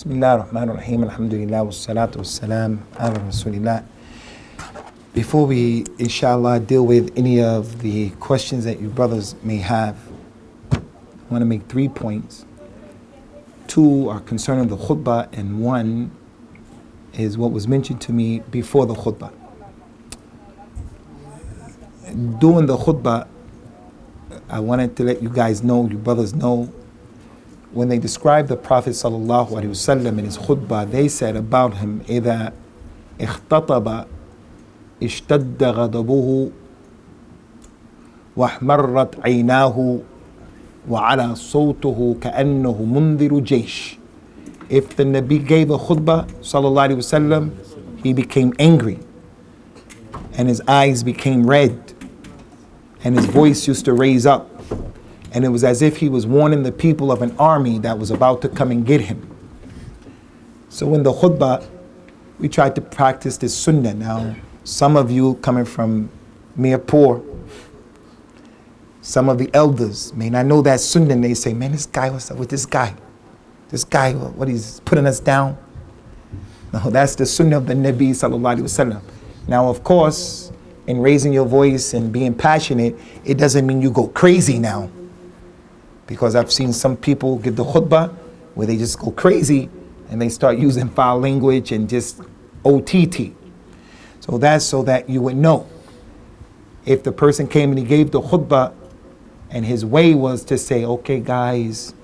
Bismillah ar-Rahman ar-Rahim, alhamdulillah, wassalatu wassalam ala rasulillah. Before we, inshallah, deal with any of the questions that you brothers may have, I want to make 3 points. 2 are concerning the khutbah, and 1 is what was mentioned to me before the khutbah. During the khutbah, I wanted to let you guys know, you brothers know, when they described the Prophet sallallahu alaihi wasallam in his khutbah, they said about him, إِذَا اخْتَطَبَ اشْتَدَّ غَضَبُهُ وَاحْمَرَّتْ عَيْنَاهُ وَعَلَى صَوْتُهُ كَأَنَّهُ مُنذِرُ جَيْشٍ. If the Nabi gave a khutbah sallallahu alaihi wasallam, he became angry and his eyes became red and his voice used to raise up, and it was as if he was warning the people of an army that was about to come and get him. So in the khutbah, we tried to practice this sunnah. Now, some of you coming from Mirpur, some of the elders may not know that sunnah, and they say, man, this guy, what's up with this guy? This guy, what, he's putting us down? No, that's the sunnah of the Nabi sallallahu alaihi wasallam. Now, of course, in raising your voice and being passionate, it doesn't mean you go crazy now. Because I've seen some people give the khutbah where they just go crazy and they start using foul language and just OTT. So that's so that you would know. If the person came and he gave the khutbah and his way was to say, okay guys,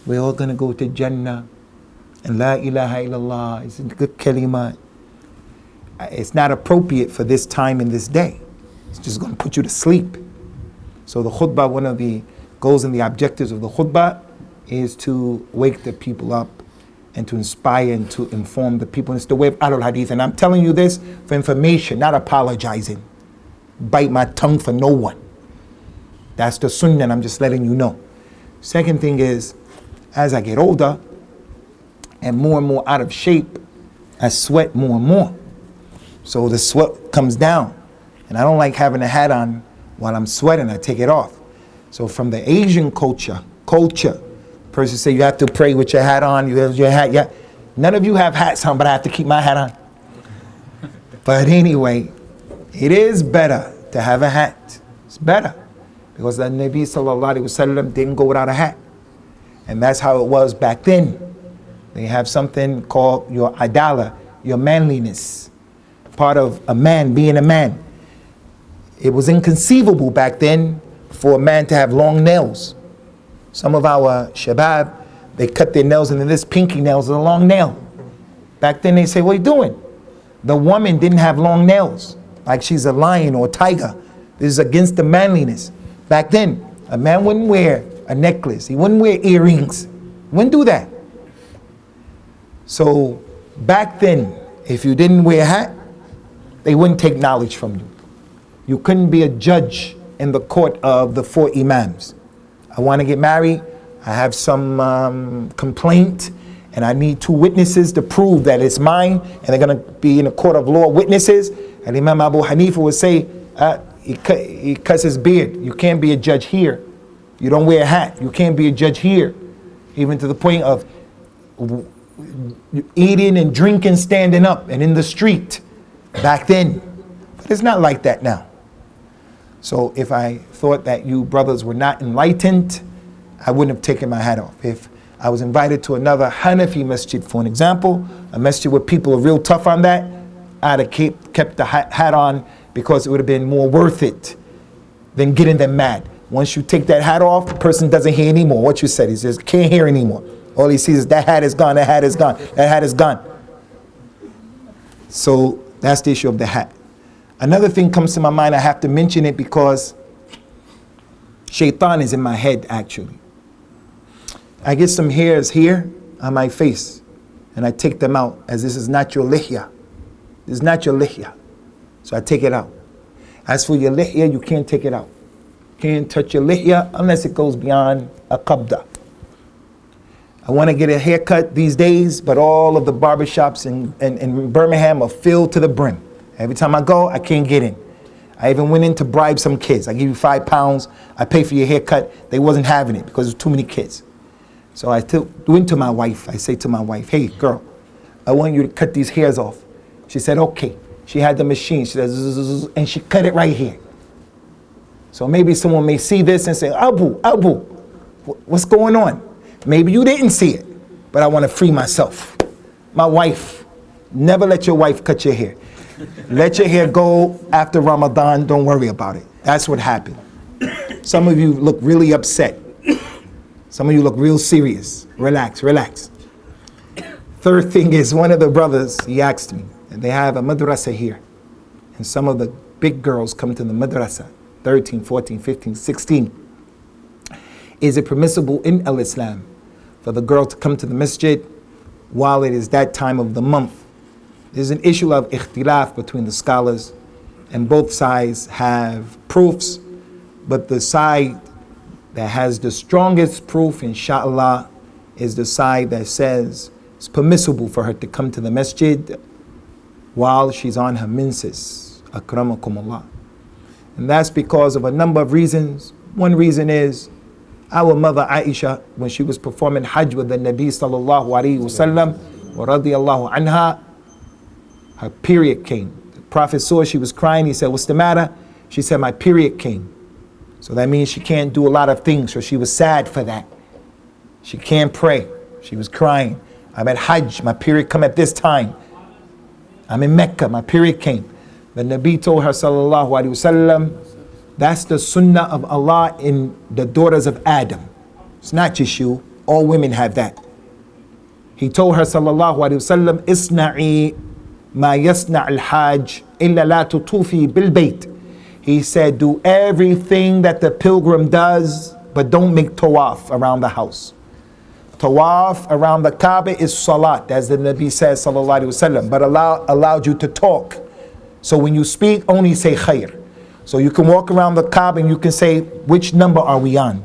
we're all going to go to Jannah and La ilaha illallah, it's a good kalima. It's not appropriate for this time in this day. It's just going to put you to sleep. So the khutbah, one of the goals and the objectives of the khutbah is to wake the people up and to inspire and to inform the people. It's the way of al-Hadith. And I'm telling you this for information, not apologizing. Bite my tongue for no one. That's the sunnah, and I'm just letting you know. Second thing is, as I get older and more out of shape, I sweat more and more. So the sweat comes down. And I don't like having a hat on while I'm sweating. I take it off. So from the Asian culture, person say you have to pray with your hat on, you have your hat, yeah. None of you have hats on, but I have to keep my hat on. But anyway, it is better to have a hat. It's better. Because the Nabi sallallahu alaihi wasallam didn't go without a hat. And that's how it was back then. They have something called your adala, your manliness. Part of a man being a man. It was inconceivable back then for a man to have long nails. Some of our shabab, they cut their nails, and then this pinky nail is a long nail. Back then they say, what are you doing? The woman didn't have long nails, like she's a lion or a tiger. This is against the manliness. Back then, a man wouldn't wear a necklace. He wouldn't wear earrings. Wouldn't do that. So back then, if you didn't wear a hat, they wouldn't take knowledge from you. You couldn't be a judge in the court of the 4 imams. I want to get married, I have some complaint, and I need 2 witnesses to prove that it's mine, and they're going to be in a court of law witnesses. And Imam Abu Hanifa would say, he cuts his beard. You can't be a judge here. You don't wear a hat. You can't be a judge here. Even to the point of eating and drinking, standing up, and in the street back then. But it's not like that now. So if I thought that you brothers were not enlightened, I wouldn't have taken my hat off. If I was invited to another Hanafi masjid, for an example, a masjid where people are real tough on that, I'd have kept the hat on because it would have been more worth it than getting them mad. Once you take that hat off, the person doesn't hear anymore what you said. He says, can't hear anymore. All he sees is that hat is gone, that hat is gone, that hat is gone. So that's the issue of the hat. Another thing comes to my mind, I have to mention it because shaitan is in my head actually. I get some hairs here on my face and I take them out as this is not your lihya. This is not your lihya. So I take it out. As for your lihya, you can't take it out. Can't touch your lihya unless it goes beyond a qabda. I want to get a haircut these days, but all of the barbershops in Birmingham are filled to the brim. Every time I go, I can't get in. I even went in to bribe some kids. I give you £5, I pay for your haircut. They wasn't having it because there's too many kids. So I went to my wife. I say to my wife, hey girl, I want you to cut these hairs off. She said, okay. She had the machine. She said, zzz, and she cut it right here. So maybe someone may see this and say, Abu, what's going on? Maybe you didn't see it, but I want to free myself. My wife, never let your wife cut your hair. Let your hair go after Ramadan. Don't worry about it. That's what happened. Some of you look really upset. Some of you look real serious. Relax. Third thing is, one of the brothers, he asked me, and they have a madrasa here. And some of the big girls come to the madrasa, 13, 14, 15, 16. Is it permissible in al-Islam for the girl to come to the masjid while it is that time of the month? There's an issue of ikhtilaf between the scholars, and both sides have proofs, but the side that has the strongest proof, inshallah, is the side that says it's permissible for her to come to the masjid while she's on her menses. Akramakumullah. And that's because of a number of reasons. One reason is our mother Aisha, when she was performing Hajj with the Nabi sallallahu alayhi wasallam, wa radiyallahu anha, her period came. The Prophet saw she was crying. He said, what's the matter? She said, my period came. So that means she can't do a lot of things. So she was sad for that. She can't pray. She was crying. I'm at Hajj. My period come at this time. I'm in Mecca. My period came. The Nabi told her, sallallahu alayhi wasallam, that's the sunnah of Allah in the daughters of Adam. It's not just you. All women have that. He told her, sallallahu alayhi wasallam, isna'i ma yasna' al-hajj illa la tutufi bil bayt. He said, do everything that the pilgrim does, but don't make tawaf around the house. Tawaf around the Kaaba is salat, as the Nabi says, sallallahu alayhi wasallam, but Allah allowed you to talk. So when you speak, only say khair. So you can walk around the Kaaba and you can say, which number are we on?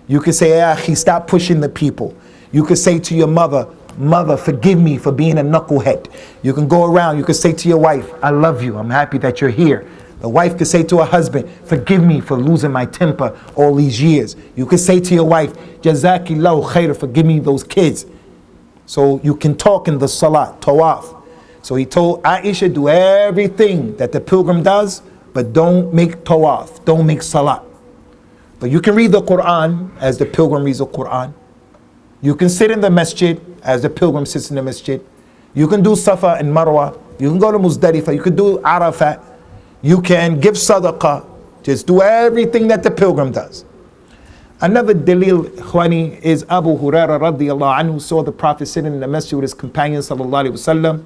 You can say, Akhi, stop pushing the people. You can say to your mother, mother, forgive me for being a knucklehead. You can go around, you can say to your wife, I love you, I'm happy that you're here. The wife could say to her husband, forgive me for losing my temper all these years. You could say to your wife, Jazakillahu khair, forgive me those kids. So you can talk in the salat, tawaf. So he told Aisha, do everything that the pilgrim does, but don't make tawaf, don't make salat. But you can read the Quran as the pilgrim reads the Quran. You can sit in the masjid as the pilgrim sits in the masjid. You can do Safa and Marwa. You can go to Muzdalifah. You can do Arafat. You can give sadaqah. Just do everything that the pilgrim does. Another dalil, Khwani, is Abu Hurairah radiyallahu anhu saw the Prophet sitting in the masjid with his companions sallallahu alayhi wasallam.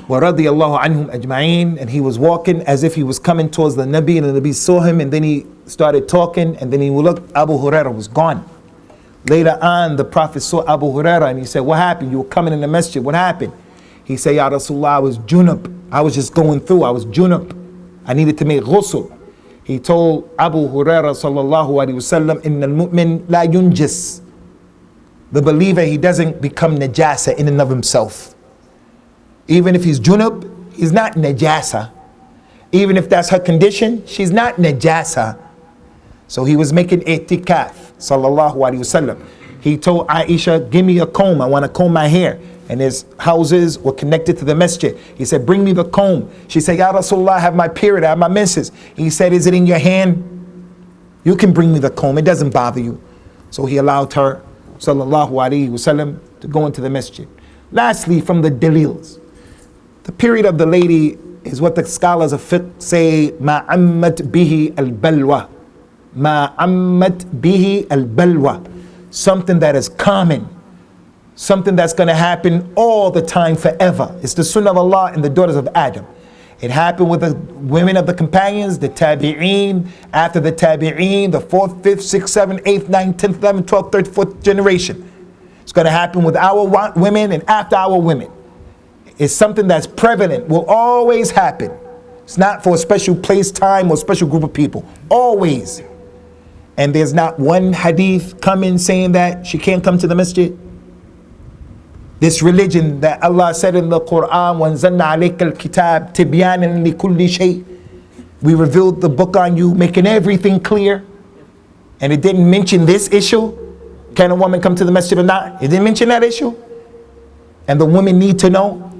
Wa radiyallahu anhum ajma'een, and he was walking as if he was coming towards the Nabi, and the Nabi saw him, and then he started talking, and then he looked, Abu Hurairah was gone. Later on, the Prophet saw Abu Hurairah, and he said, what happened? You were coming in the masjid, what happened? He said, Ya Rasulullah, I was junub. I was just going through, I was junub. I needed to make ghusl. He told Abu Hurairah sallallahu alayhi wasallam, Inna al-mu'min la yunjis. The believer, he doesn't become najasa in and of himself. Even if he's junub, he's not najasa. Even if that's her condition, she's not najasa. So he was making i'tikaf, sallallahu alayhi wasallam. He told Aisha, give me a comb, I want to comb my hair. And his houses were connected to the masjid. He said, bring me the comb. She said, Ya Rasulullah, I have my period, I have my menses. He said, is it in your hand? You can bring me the comb, it doesn't bother you. So he allowed her, sallallahu alayhi wasallam, to go into the masjid. Lastly, from the dalils, the period of the lady is what the scholars of fiqh say, ma'ammat bihi al-balwa. Ma'ammat bihi al-balwa. Something that is common. Something that's going to happen all the time, forever. It's the sunnah of Allah and the daughters of Adam. It happened with the women of the companions, the tabi'een, after the tabi'een, the 4th, 5th, 6th, 7th, 8th, 9th, 10th, 11th, 12th, 13th, 14th generation. It's going to happen with our women and after our women. It's something that's prevalent, will always happen. It's not for a special place, time, or special group of people. Always. And there's not one hadith coming saying that she can't come to the masjid. This religion that Allah said in the Quran, وَأَنزَلْنَا عَلَيْكَ الْكِتَابِ تِبْيَانًا لِكُلِّ شَيْءٍ. We revealed the book on you, making everything clear. And it didn't mention this issue. Can a woman come to the masjid or not? It didn't mention that issue. And the women need to know.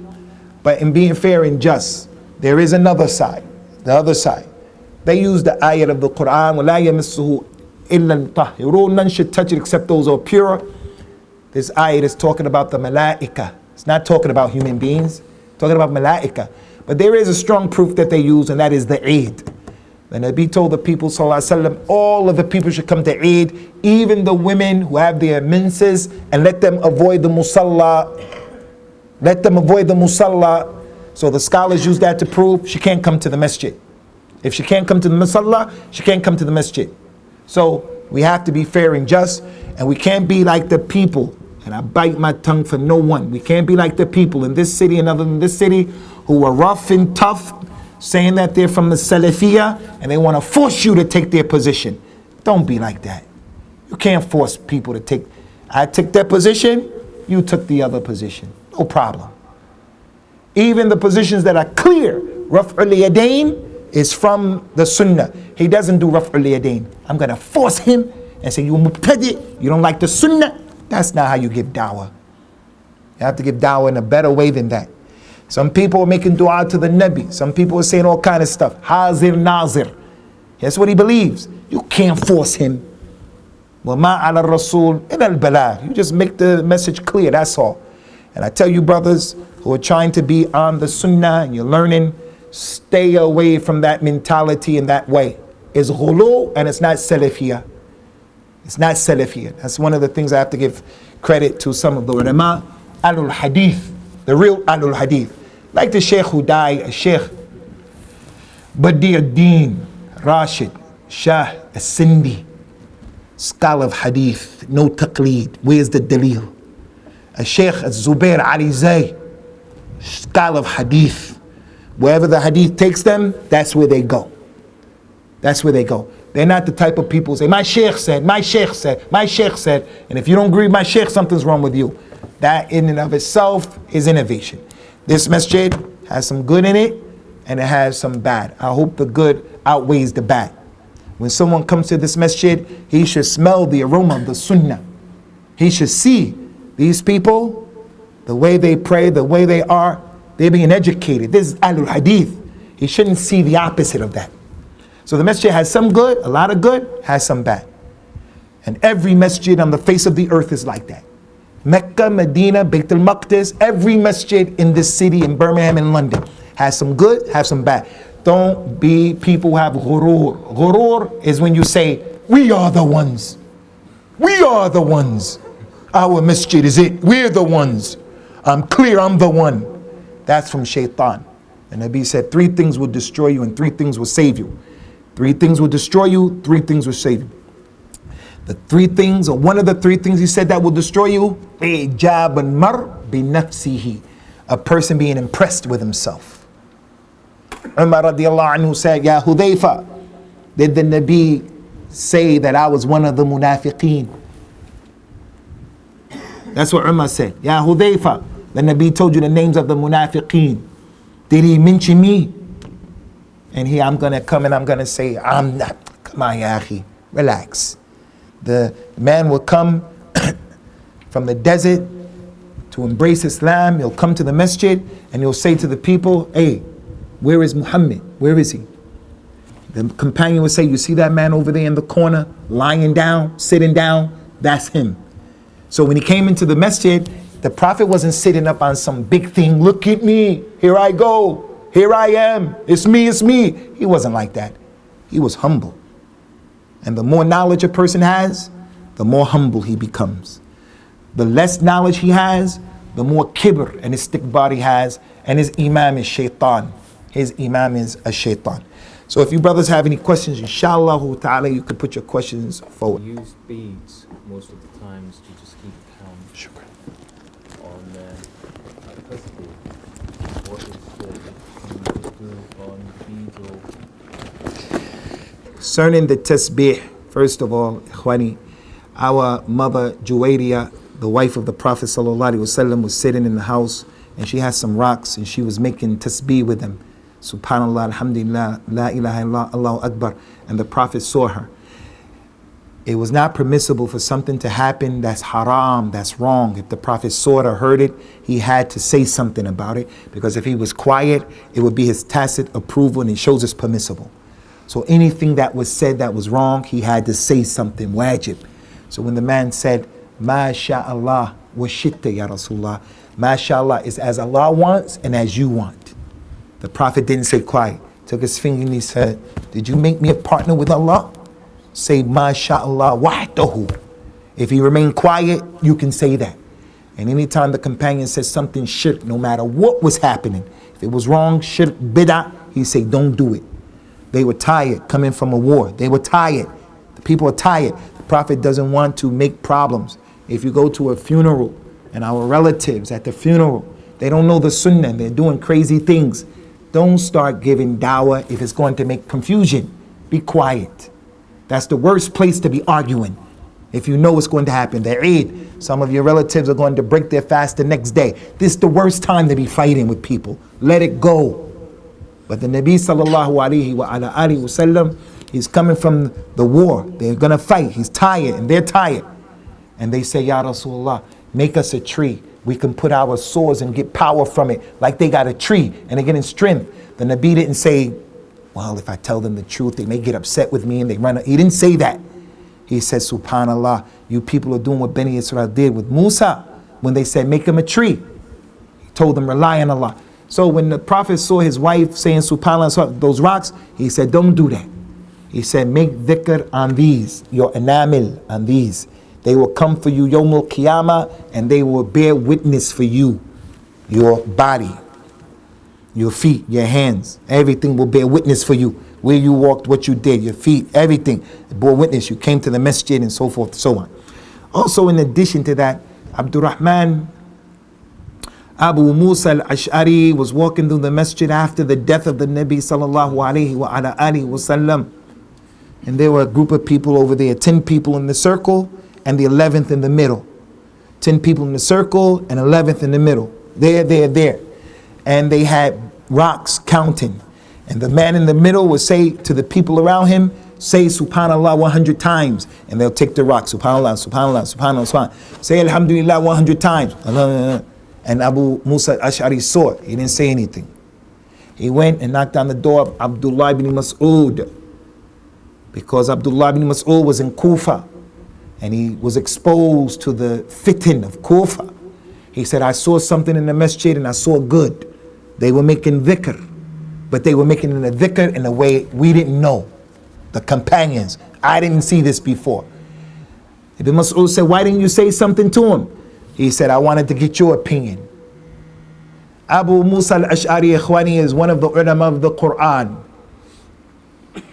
But in being fair and just, there is another side. The other side. They use the ayat of the Quran, وَلَا يَمِسُّهُ إِلَّا الْمُطَهِّرُونَ. None should touch it except those who are pure. This ayat is talking about the malaika. It's not talking about human beings. It's talking about malaika. But there is a strong proof that they use, and that is the Eid. The Nabi told the people, sallallahu alaihi wasallam, all of the people should come to Eid, even the women who have their menses, and let them avoid the musalla. Let them avoid the musalla. So the scholars use that to prove she can't come to the masjid. If she can't come to the musalla, she can't come to the masjid. So we have to be fair and just, and we can't be like the people, and I bite my tongue for no one. We can't be like the people in this city and other than this city who are rough and tough, saying that they're from the Salafiyah and they want to force you to take their position. Don't be like that. You can't force people to take. I took that position, you took the other position. No problem. Even the positions that are clear, Raf'ul Yadayn is from the Sunnah. He doesn't do Raf'ul Yadayn. I'm going to force him and say, you mubtadi', you don't like the Sunnah. That's not how you give da'wah. You have to give da'wah in a better way than that. Some people are making dua to the Nabi. Some people are saying all kind of stuff. Hazir Nazir. That's what he believes. You can't force him. وَمَا عَلَى الرَّسُولِ إِلَى الْبَلَاغِ. You just make the message clear, that's all. And I tell you brothers who are trying to be on the Sunnah and you're learning, stay away from that mentality in that way. It's ghulu and it's not Salafiyah. It's not Salafiyah. That's one of the things I have to give credit to some of the ulama. Al-Hadith, the real al-Hadith. Like the Sheikh who died, Shaikh Badi'uddin Rashid Shah As-Sindi, scholar of Hadith, no taqleed. Where's the dalil? A Shaikh Zubair Ali Zay, scholar of Hadith. Wherever the Hadith takes them, that's where they go. That's where they go. They're not the type of people who say, my Shaikh said, my Shaikh said, my Shaikh said. And if you don't agree with my Shaikh, something's wrong with you. That in and of itself is innovation. This masjid has some good in it and it has some bad. I hope the good outweighs the bad. When someone comes to this masjid, he should smell the aroma of the sunnah. He should see these people, the way they pray, the way they are, they're being educated. This is Ahlul Hadith. He shouldn't see the opposite of that. So the masjid has some good, a lot of good, has some bad. And every masjid on the face of the earth is like that. Mecca, Medina, Bayt al-Maqdis, every masjid in this city, in Birmingham and London, has some good, has some bad. Don't be people who have ghurur. Ghurur is when you say, we are the ones. We are the ones. Our masjid is it. We're the ones. I'm clear, I'm the one. That's from shaitan. And Nabi said, 3 things will destroy you and 3 things will save you. 3 things will destroy you, 3 things will save you. The 3 things, or one of the 3 things he said that will destroy you, إِعْجَابَ الْمَرْءِ بِنَفْسِهِ, a person being impressed with himself. Umar radiallahu anhu said, Ya Hudayfa, did the Nabi say that I was one of the munafiqeen? That's what Umar said. Ya Hudayfa, the Nabi told you the names of the munafiqeen. Did he mention me? And here I'm going to come and I'm going to say, I'm not. Come on, ya akhi, relax. The man will come from the desert to embrace Islam. He'll come to the masjid and he'll say to the people, hey, where is Muhammad? Where is he? The companion will say, you see that man over there in the corner, lying down, sitting down? That's him. So when he came into the masjid, the Prophet wasn't sitting up on some big thing. Look at me. Here I go. Here I am. It's me, it's me. He wasn't like that. He was humble. And the more knowledge a person has, the more humble he becomes. The less knowledge he has, the more kibr and istikbar he has, and his imam is shaitan. His imam is a shaitan. So if you brothers have any questions, inshallah ta'ala, you can put your questions forward. Use beads most of the times to just keep count on tasbih. What is the do on beads or concerning the tasbih, first of all, ikhwani, our mother Juwayriyah, the wife of the Prophet sallallahu alaihi wasallam, was sitting in the house and she had some rocks and she was making tasbih with them. Subhanallah, alhamdulillah, la ilaha illallah, Allahu Akbar. And the Prophet saw her. it was not permissible for something to happen that's haram, that's wrong. If the Prophet saw it or heard it, he had to say something about it, because if he was quiet, it would be his tacit approval, and it shows it's permissible. So anything that was said that was wrong, he had to say something, wajib. So when the man said, Ma sha'Allah wa shitta ya Rasulullah, Ma sha'Allah is as Allah wants and as you want. The Prophet didn't say quiet. Took his finger and he said, did you make me a partner with Allah? Say, Ma sha'Allah wahdahu. If he remained quiet, you can say that. And anytime the companion says something shirk, no matter what was happening, if it was wrong, shirk, bid'ah, he say, don't do it. They were tired coming from a war. They were tired. The people are tired. The Prophet doesn't want to make problems. If you go to a funeral and our relatives at the funeral, they don't know the sunnah and they're doing crazy things, don't start giving dawah if it's going to make confusion. Be quiet. That's the worst place to be arguing. If you know what's going to happen, the Eid, some of your relatives are going to break their fast the next day. This is the worst time to be fighting with people. Let it go. But the Nabi sallallahu alayhi wa ala alihi wa sallam, he's coming from the war. They're going to fight. He's tired and they're tired. And they say, Ya Rasulullah, make us a tree. We can put our swords and get power from it, like they got a tree and they're getting strength. The Nabi didn't say, well, if I tell them the truth, they may get upset with me and they run. He didn't say that. He said, subhanallah, you people are doing what Bani Israel did with Musa when they said, make him a tree. He told them, rely on Allah. So when the Prophet saw his wife saying subhanallah, those rocks, he said, don't do that. He said, make dhikr on these, your enamel on these. They will come for you yawmul qiyamah and they will bear witness for you, your body, your feet, your hands, everything will bear witness for you. Where you walked, what you did, your feet, everything bore witness. You came to the masjid and so forth and so on. Also, in addition to that, Abdurrahman Abu Musa al-Ash'ari was walking through the masjid after the death of the Nabi sallallahu alayhi wa ala alihi wa sallam. And there were a group of people over there, 10 people in the circle and the 11th in the middle. 10 people in the circle and 11th in the middle. There. And they had rocks counting. And the man in the middle would say to the people around him, say subhanallah 100 times. And they'll take the rock, subhanallah, subhanallah, subhanallah, subhanallah. Say alhamdulillah 100 times. And Abu Musa al-Ash'ari saw it. He didn't say anything. He went and knocked on the door of Abdullah ibn Mas'ud. Because Abdullah ibn Mas'ud was in Kufa. And he was exposed to the fitin of Kufa. He said, I saw something in the masjid and I saw good. They were making dhikr. But they were making it a dhikr in a way we didn't know. The companions. I didn't see this before. Ibn Mas'ud said, why didn't you say something to him? He said, I wanted to get your opinion. Abu Musa al-Ash'ari Ikhwani is one of the ulama of the Quran.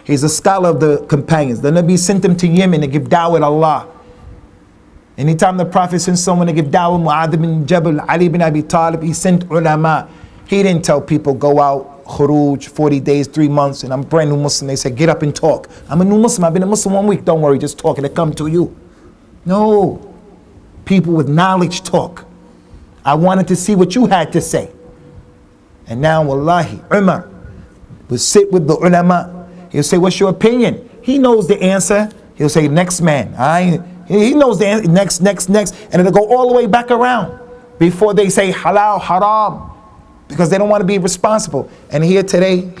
He's a scholar of the companions. The Nabi sent him to Yemen to give da'wah to Allah. Anytime the Prophet sent someone to give da'wah, Mu'adh bin Jabal, Ali bin Abi Talib, he sent ulama. He didn't tell people, go out, khuruj, 40 days, 3 months, and I'm a brand new Muslim. They said, get up and talk. I'm a new Muslim. I've been a Muslim 1 week. Don't worry, just talk and it come to you. No. People with knowledge talk. I wanted to see what you had to say. And now, wallahi, Umar would sit with the ulama. He'll say, what's your opinion? He knows the answer. He'll say, next man. He knows the answer. Next. And it'll go all the way back around before they say halal, haram. Because they don't want to be responsible. And here today,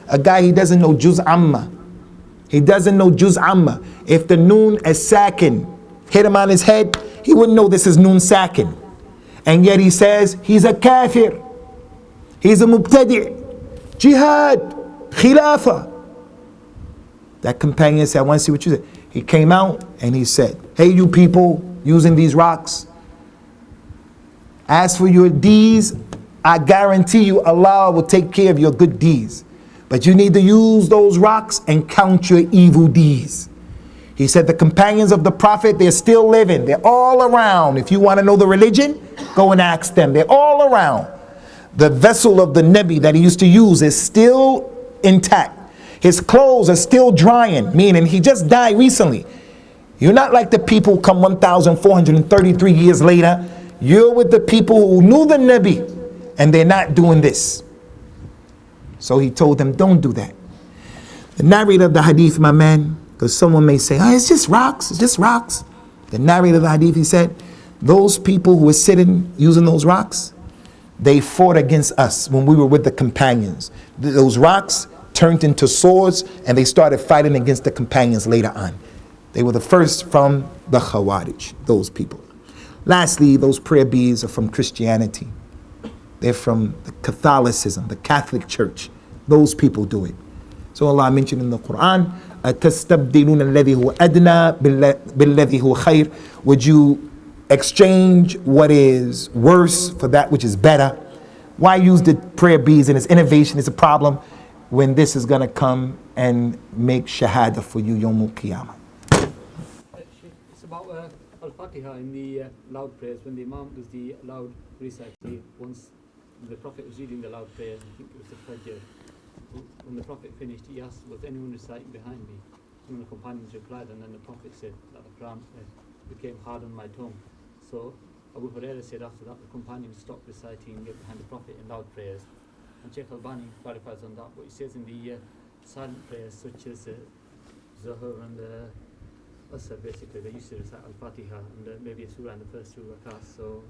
a guy, he doesn't know juz amma. He doesn't know juz amma. If the noon as sakin hit him on his head, he wouldn't know this is noon sakin. And yet he says he's a kafir. He's a mubtadi'. Jihad. Khilafah. That companion said, I want to see what you said. He came out and he said, hey, you people using these rocks, as for your deeds, I guarantee you Allah will take care of your good deeds. But you need to use those rocks and count your evil deeds. He said the companions of the Prophet, they're still living. They're all around. If you want to know the religion, go and ask them. They're all around. The vessel of the Nabi that he used to use is still intact. His clothes are still drying, meaning he just died recently. You're not like the people who come 1,433 years later. You're with the people who knew the Nabi and they're not doing this. So he told them, don't do that. The narrator of the hadith, my man, Because someone may say, oh, it's just rocks, it's just rocks. The narrator of the hadith, he said, those people who were sitting using those rocks, they fought against us when we were with the companions. Those rocks turned into swords and they started fighting against the companions later on. They were the first from the Khawarij, those people. Lastly, those prayer beads are from Christianity. They're from the Catholicism, the Catholic Church. Those people do it. So Allah mentioned in the Quran, أَتَسْتَبْدِلُونَ الَّذِي هُوَ أَدْنَى بِالَّذِي هُوَ خَيْرٌ. Would you exchange what is worse for that which is better? Why use the prayer beads and its innovation is a problem when this is going to come and make shahada for you Yawmul Qiyamah? It's about al-Fatiha in the loud prayers. When the Imam does the loud recital, once the Prophet was reading the loud prayers, I think it was the Fajr. When the Prophet finished, he asked, was anyone reciting behind me? One of the companions replied, and then the Prophet said that the Quran became hard on my tongue. So Abu Hurairah said after that the companions stopped reciting behind the Prophet in loud prayers. And Shaikh Albani clarifies on that, but he says in the silent prayers such as Zuhr and Asr, basically they used to recite Al-Fatiha and maybe a surah in the first two rakats. So,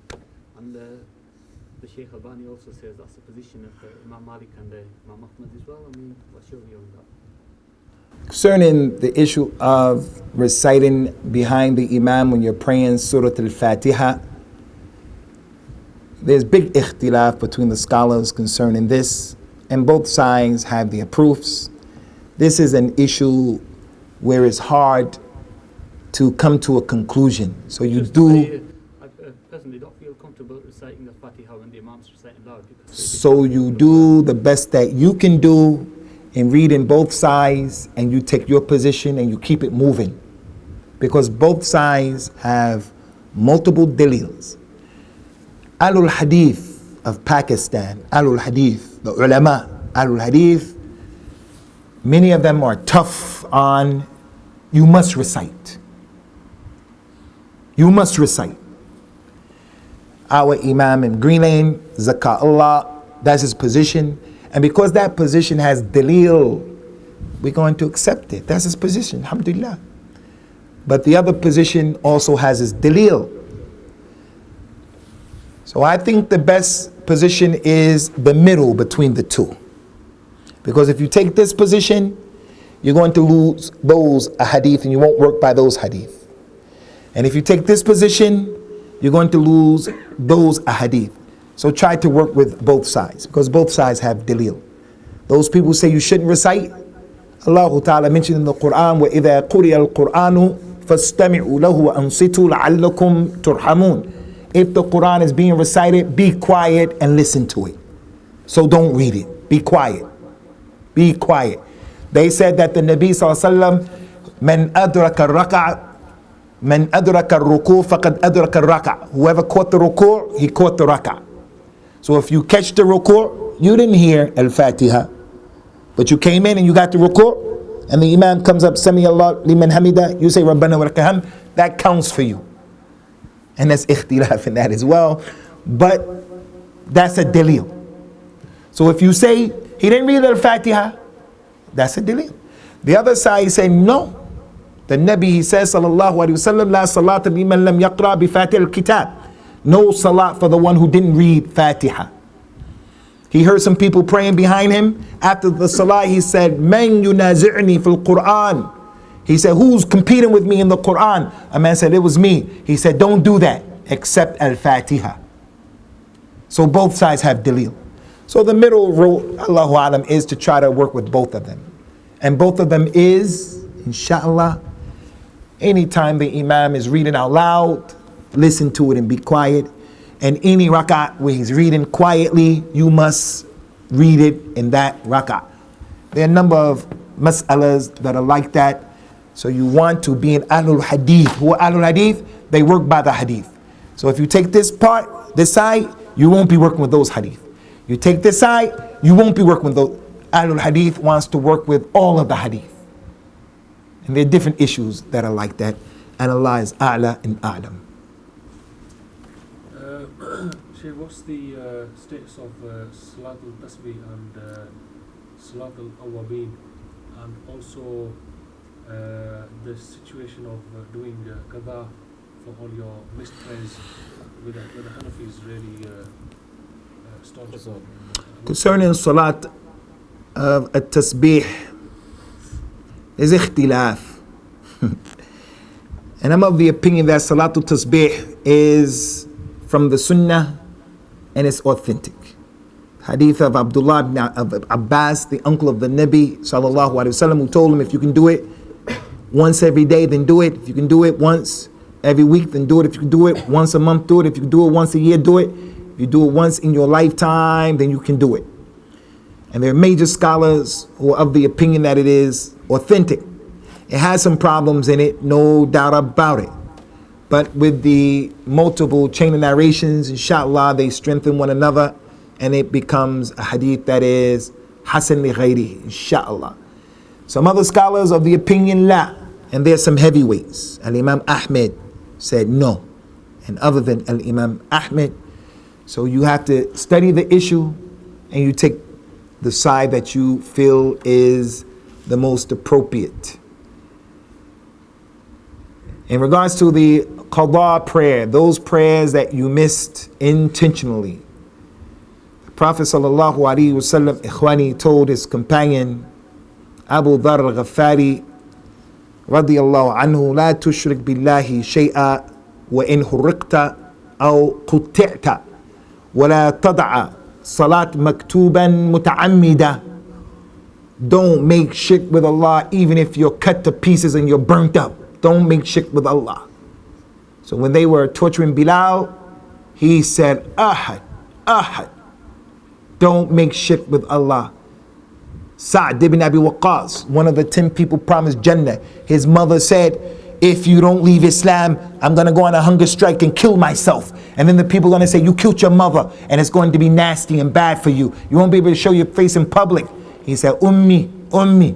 and the Shaykh Albani also says that's the position of Imam Malik and Imam Ahmad as well. I mean, what's your view on that? Concerning the issue of reciting behind the Imam when you're praying Surah Al-Fatiha, there's big ikhtilaf between the scholars concerning this, and both sides have their proofs. This is an issue where it's hard to come to a conclusion. So you I personally don't feel comfortable reciting the Fatiha when the Imam's reciting loud. So you do the best that you can do in reading both sides, and you take your position and you keep it moving, because both sides have multiple dalils. Ahlul Hadith of Pakistan, Ahlul Hadith, the ulama, Ahlul Hadith, many of them are tough on you must recite. You must recite. Our Imam in Green Lane, Zakat Allah, that's his position. And because that position has dalil, we're going to accept it. That's his position, alhamdulillah. But the other position also has his dalil. So I think the best position is the middle between the two. Because if you take this position, you're going to lose those hadith and you won't work by those hadith. And if you take this position, you're going to lose those hadith. So try to work with both sides, because both sides have dalil. Those people who say you shouldn't recite, Allah Ta'ala mentioned in the Quran, وَإِذَا قُرِيَ الْقُرْآنُ فَاسْتَمِعُوا لَهُ وَأَنصِتُوا لَعَلَّكُمْ تُرْحَمُونَ. If the Quran is being recited, be quiet and listen to it. So don't read it. Be quiet. Be quiet. They said that the Nabi Sallallahu Alaihi Wasallam, man adraka al-raka'a, man adraka al-ruku' faqad adraka al-raka'a. Whoever caught the ruku', he caught the raka'a. So if you catch the ruku', you didn't hear al-Fatiha, but you came in and you got the ruku', and the Imam comes up, Sami Allah liman hamida, you say Rabbana wa lakal hamd, that counts for you. And there's ikhtilaf in that as well. But that's a dalil. So if you say he didn't read al-Fatiha, that's a dalil. The other side say no. The Nabi, he says, sallallahu alayhi wa sallam, la salata liman lam yaqra bi Fatih al-kitab. No salat for the one who didn't read Fatiha. He heard some people praying behind him. After the salah, he said, man yunazi'ni fil Quran. He said, who's competing with me in the Quran? A man said, it was me. He said, don't do that except al-Fatiha. So both sides have dalil. So the middle road, Allahu Alam, is to try to work with both of them. And both of them is, inshallah, anytime the Imam is reading out loud, listen to it and be quiet. And any rak'ah where he's reading quietly, you must read it in that rak'ah. There are a number of mas'alas that are like that. So you want to be an Ahlul Hadith. Who are Ahlul Hadith? They work by the Hadith. So if you take this part, this side, you won't be working with those Hadith. You take this side, you won't be working with those. Ahlul Hadith wants to work with all of the Hadith. And there are different issues that are like that. And Allah is A'la and A'lam. Shaykh, what's the status of Salatul Tasbih and Salatul Awwabin, and also the situation of doing qada for all your missed prayers with the Hanafis really staunch on. Concerning salat of at-tasbih, there's ikhtilaf. And I'm of the opinion that salatul tasbih is from the sunnah and it's authentic. Hadith of Abdullah of Baaz, the uncle of the Nabi sallallahu alaihi wasallam, who told him, if you can do it once every day, then do it. If you can do it once every week, then do it. If you can do it once a month, do it. If you can do it once a year, do it. If you do it once in your lifetime, then you can do it. And there are major scholars who are of the opinion that it is authentic. It has some problems in it, no doubt about it. But with the multiple chain of narrations, inshallah, they strengthen one another and it becomes a hadith that is hasan li ghayrihi, inshallah. Some other scholars of the opinion la, and there's some heavyweights. Al-Imam Ahmed said no, and other than Al-Imam Ahmed. So you have to study the issue and you take the side that you feel is the most appropriate. In regards to the qada prayer, those prayers that you missed intentionally, the Prophet sallallahu alaihi wasallam, ikhwani, told his companion Abu Dharr al-Ghafari radiyallahu anhu, la tushrik billahi shay'a wa in hurriqta aw qutti'ta wa la tad'a salat maktuban muta'ammida. Don't make shirk with Allah even if you're cut to pieces and you're burnt up. Don't make shirk with Allah. So when they were torturing Bilal, he said, Ahad, Ahad. Don't make shirk with Allah. Sa'd ibn Abi Waqqas, one of the 10 people promised Jannah, his mother said, if you don't leave Islam, I'm going to go on a hunger strike and kill myself. And then the people are going to say, you killed your mother, and it's going to be nasty and bad for you. You won't be able to show your face in public. He said, Ummi,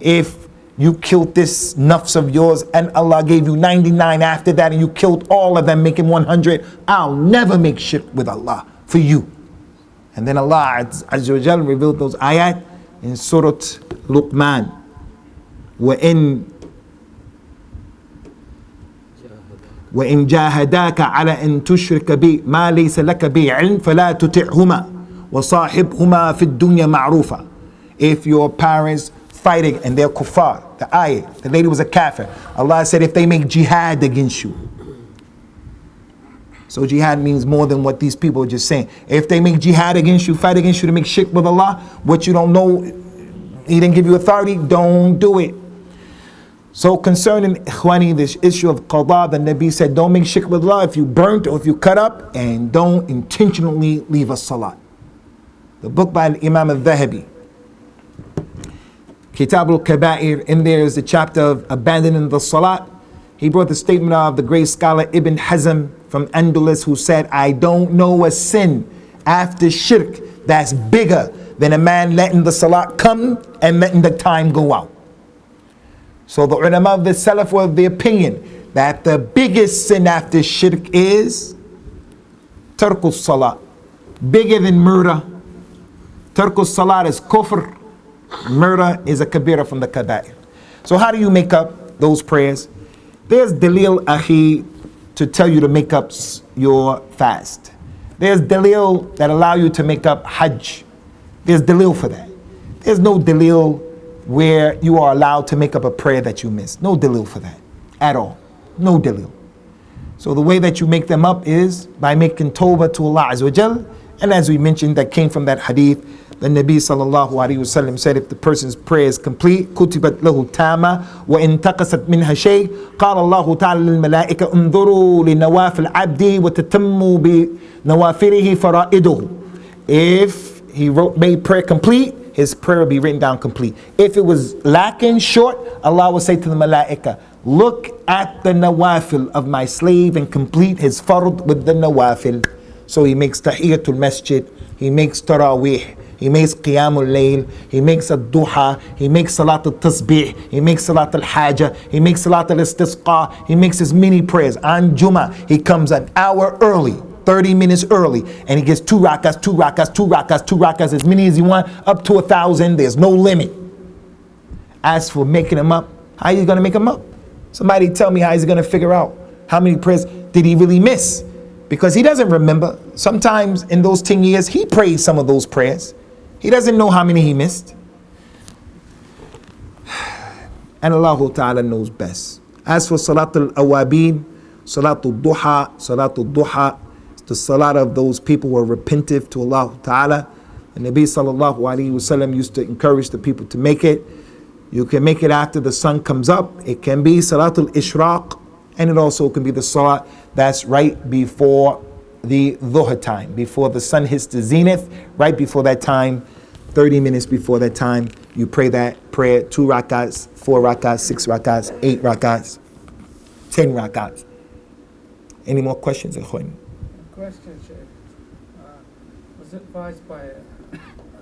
if you killed this nafs of yours and Allah gave you 99 after that and you killed all of them, making 100, I'll never make shirk with Allah for you. And then Allah Azza wa Jal revealed those ayat in Surah Luqman. وإن جاهداك على أن تشرك بي ما ليس لك به علم فلا تطعهما وصاحبهما في الدنيا معروفا. If your parents fighting and they're kuffar, the ayah, the lady was a kafir, Allah said if they make jihad against you. So jihad means more than what these people are just saying. If they make jihad against you, fight against you to make shirk with Allah, what you don't know, He didn't give you authority, don't do it. So concerning ikhwani, this issue of qada, the Nabi said don't make shirk with Allah if you burnt or if you cut up, and don't intentionally leave a salat. The book by Imam al-Dhahabi, Kitab al-Kaba'ir, in there is the chapter of abandoning the salat. He brought the statement of the great scholar Ibn Hazm from Andalus, who said, I don't know a sin after shirk that's bigger than a man letting the salat come and letting the time go out. So the ulama of the Salaf were of the opinion that the biggest sin after shirk is tarkus salat, bigger than murder. Tarkus salat is kufr, murder is a kabira from the kaba'ir. So how do you make up those prayers? There's dalil akhi to tell you to make up your fast. There's dalil that allow you to make up hajj. There's dalil for that. There's no dalil where you are allowed to make up a prayer that you missed. No dalil for that at all. No dalil. So the way that you make them up is by making tawbah to Allah Azza wa Jal. And as we mentioned, that came from that hadith. The Nabi sallallahu alaihi wasallam said, if the person's prayer is complete, kutibat lahu tama wa in taqasat minha shay, qala Allahu ta'ala lil malaika unzuru li nawafil abdi wa tatammu bi nawafilihi fara'iduhu. If he made prayer complete, his prayer will be written down complete. If it was lacking short, Allah will say to the malaika, look at the nawafil of my slave and complete his fard with the nawafil. So he makes tahiyatul masjid, he makes tarawih, he makes qiyamul layl, he makes ad-duha, he makes salat al-tasbih, he makes salat al-hajah, he makes salat al-istisqa, he makes his many prayers. On Jummah, he comes an hour early, 30 minutes early, and he gets 2 rakas, 2 rakas, 2 rakas, 2 rakas, as many as you want, up to 1,000. There's no limit. As for making them up, How are you going to make them up? Somebody tell me how he's going to figure out how many prayers did he really miss? Because he doesn't remember. Sometimes in those 10 years, he prayed some of those prayers. He doesn't know how many he missed. And Allah Ta'ala knows best. As for Salatul Awabin, Salatul Duha, it's the salat of those people who are repentive to Allah Ta'ala. And Nabi Sallallahu Alaihi Wasallam used to encourage the people to make it. You can make it after the sun comes up. It can be Salatul Ishraq, and it also can be the salat that's right before the dhuhr time, before the sun hits the zenith, right before that time, 30 minutes before that time, you pray that prayer, 2 rakats, 4 rakats, 6 rakats, 8 rakats, 10 rakats. Any more questions, Ikhwan? Question, Sheikh. Was advised by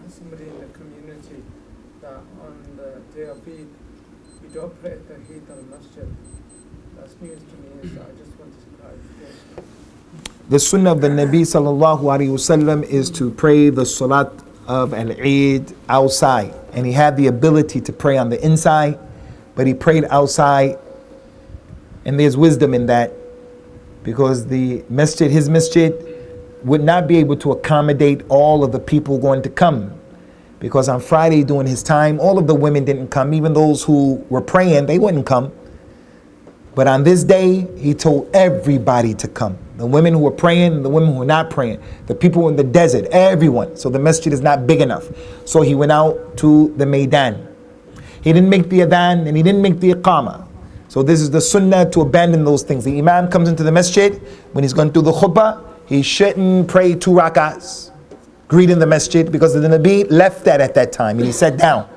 somebody in the community that on the day of Eid, you don't pray at the Eid al-Masjid. That's news to me, so I just wanted to clarification. The sunnah of the Nabi Sallallahu Alaihi Wasallam is to pray the salat of al-Eid outside. And he had the ability to pray on the inside, but he prayed outside. And there's wisdom in that, because the masjid, his masjid, would not be able to accommodate all of the people going to come. Because on Friday during his time, all of the women didn't come. Even those who were praying, they wouldn't come. But on this day, he told everybody to come. The women who were praying, the women who were not praying, the people in the desert, everyone. So the masjid is not big enough. So he went out to the Maidan. He didn't make the adhan and he didn't make the iqamah. So this is the sunnah, to abandon those things. The imam comes into the masjid, when he's going to do the khutbah, he shouldn't pray 2 rakats, greeting the masjid, because the Nabi left that at that time and he sat down.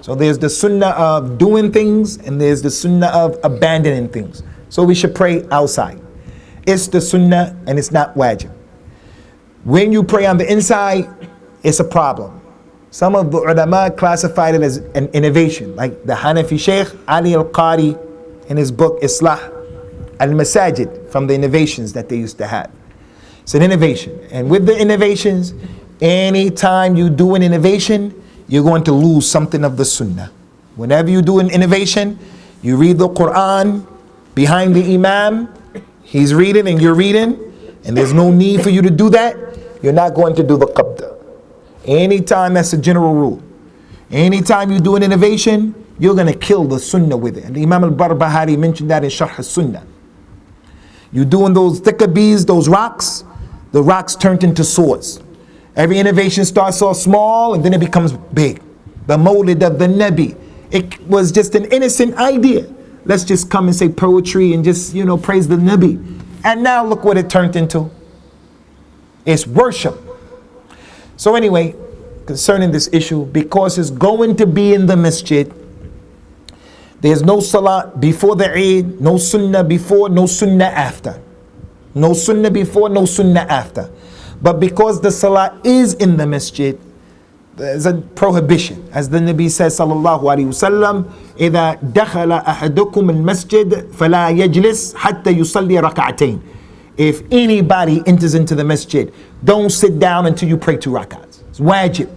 So there's the sunnah of doing things and there's the sunnah of abandoning things. So we should pray outside. It's the sunnah and it's not wajib. When you pray on the inside, it's a problem. Some of the ulama classified it as an innovation, like the Hanafi Shaykh Ali al-Qari in his book Islah al-Masajid, from the innovations that they used to have. It's an innovation. And with the innovations, anytime you do an innovation, you're going to lose something of the sunnah. Whenever you do an innovation, you read the Quran behind the imam, he's reading and you're reading, and there's no need for you to do that, you're not going to do the qabda. Anytime, that's a general rule. Anytime you do an innovation, you're going to kill the sunnah with it. And Imam al-Barbahari mentioned that in Sharh al-Sunnah. You're doing those thicker those rocks, the rocks turned into swords. Every innovation starts off small and then it becomes big. The Mawlid of the Nabi, it was just an innocent idea. Let's just come and say poetry and just, praise the Nabi. And now look what it turned into. It's worship. So anyway, concerning this issue, because it's going to be in the masjid, there's no salat before the Eid, no sunnah before, no sunnah after. No sunnah before, no sunnah after. But because the salah is in the masjid, there's a prohibition. As the Nabi says, sallallahu alaihi wasallam, إِذَا دَخَلَ أَحَدُكُمُ الْمَسْجِدِ فَلَا يَجْلِسْ حَتَّى يُصَلِّي رَكَعَتَيْن. If anybody enters into the masjid, don't sit down until you pray 2 rakats. It's wajib.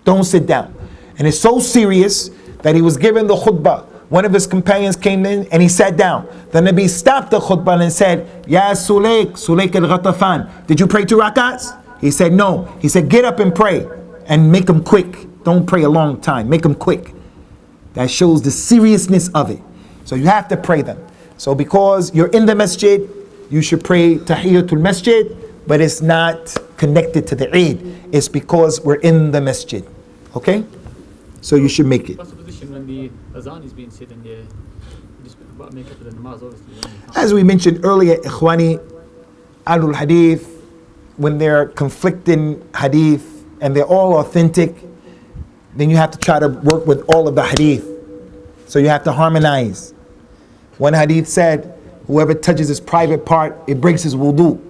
Don't sit down. And it's so serious that he was given the khutbah. One of his companions came in and he sat down. The Nabi stopped the khutbah and said, Ya Sulaik al-Ghatafan, did you pray 2 rakats? He said, no. He said, get up and pray and make them quick. Don't pray a long time, make them quick. That shows the seriousness of it. So you have to pray them. So because you're in the masjid, you should pray Tahiyatul Masjid, but it's not connected to the Eid. It's because we're in the masjid. Okay? So you should make it. What's the position when the azan is being said and the make up for the namaz, obviously? As we mentioned earlier, Ikhwani, Ahlul Hadith, when they're conflicting Hadith and they're all authentic, then you have to try to work with all of the Hadith. So you have to harmonize. One Hadith said, whoever touches his private part, it breaks his wudu.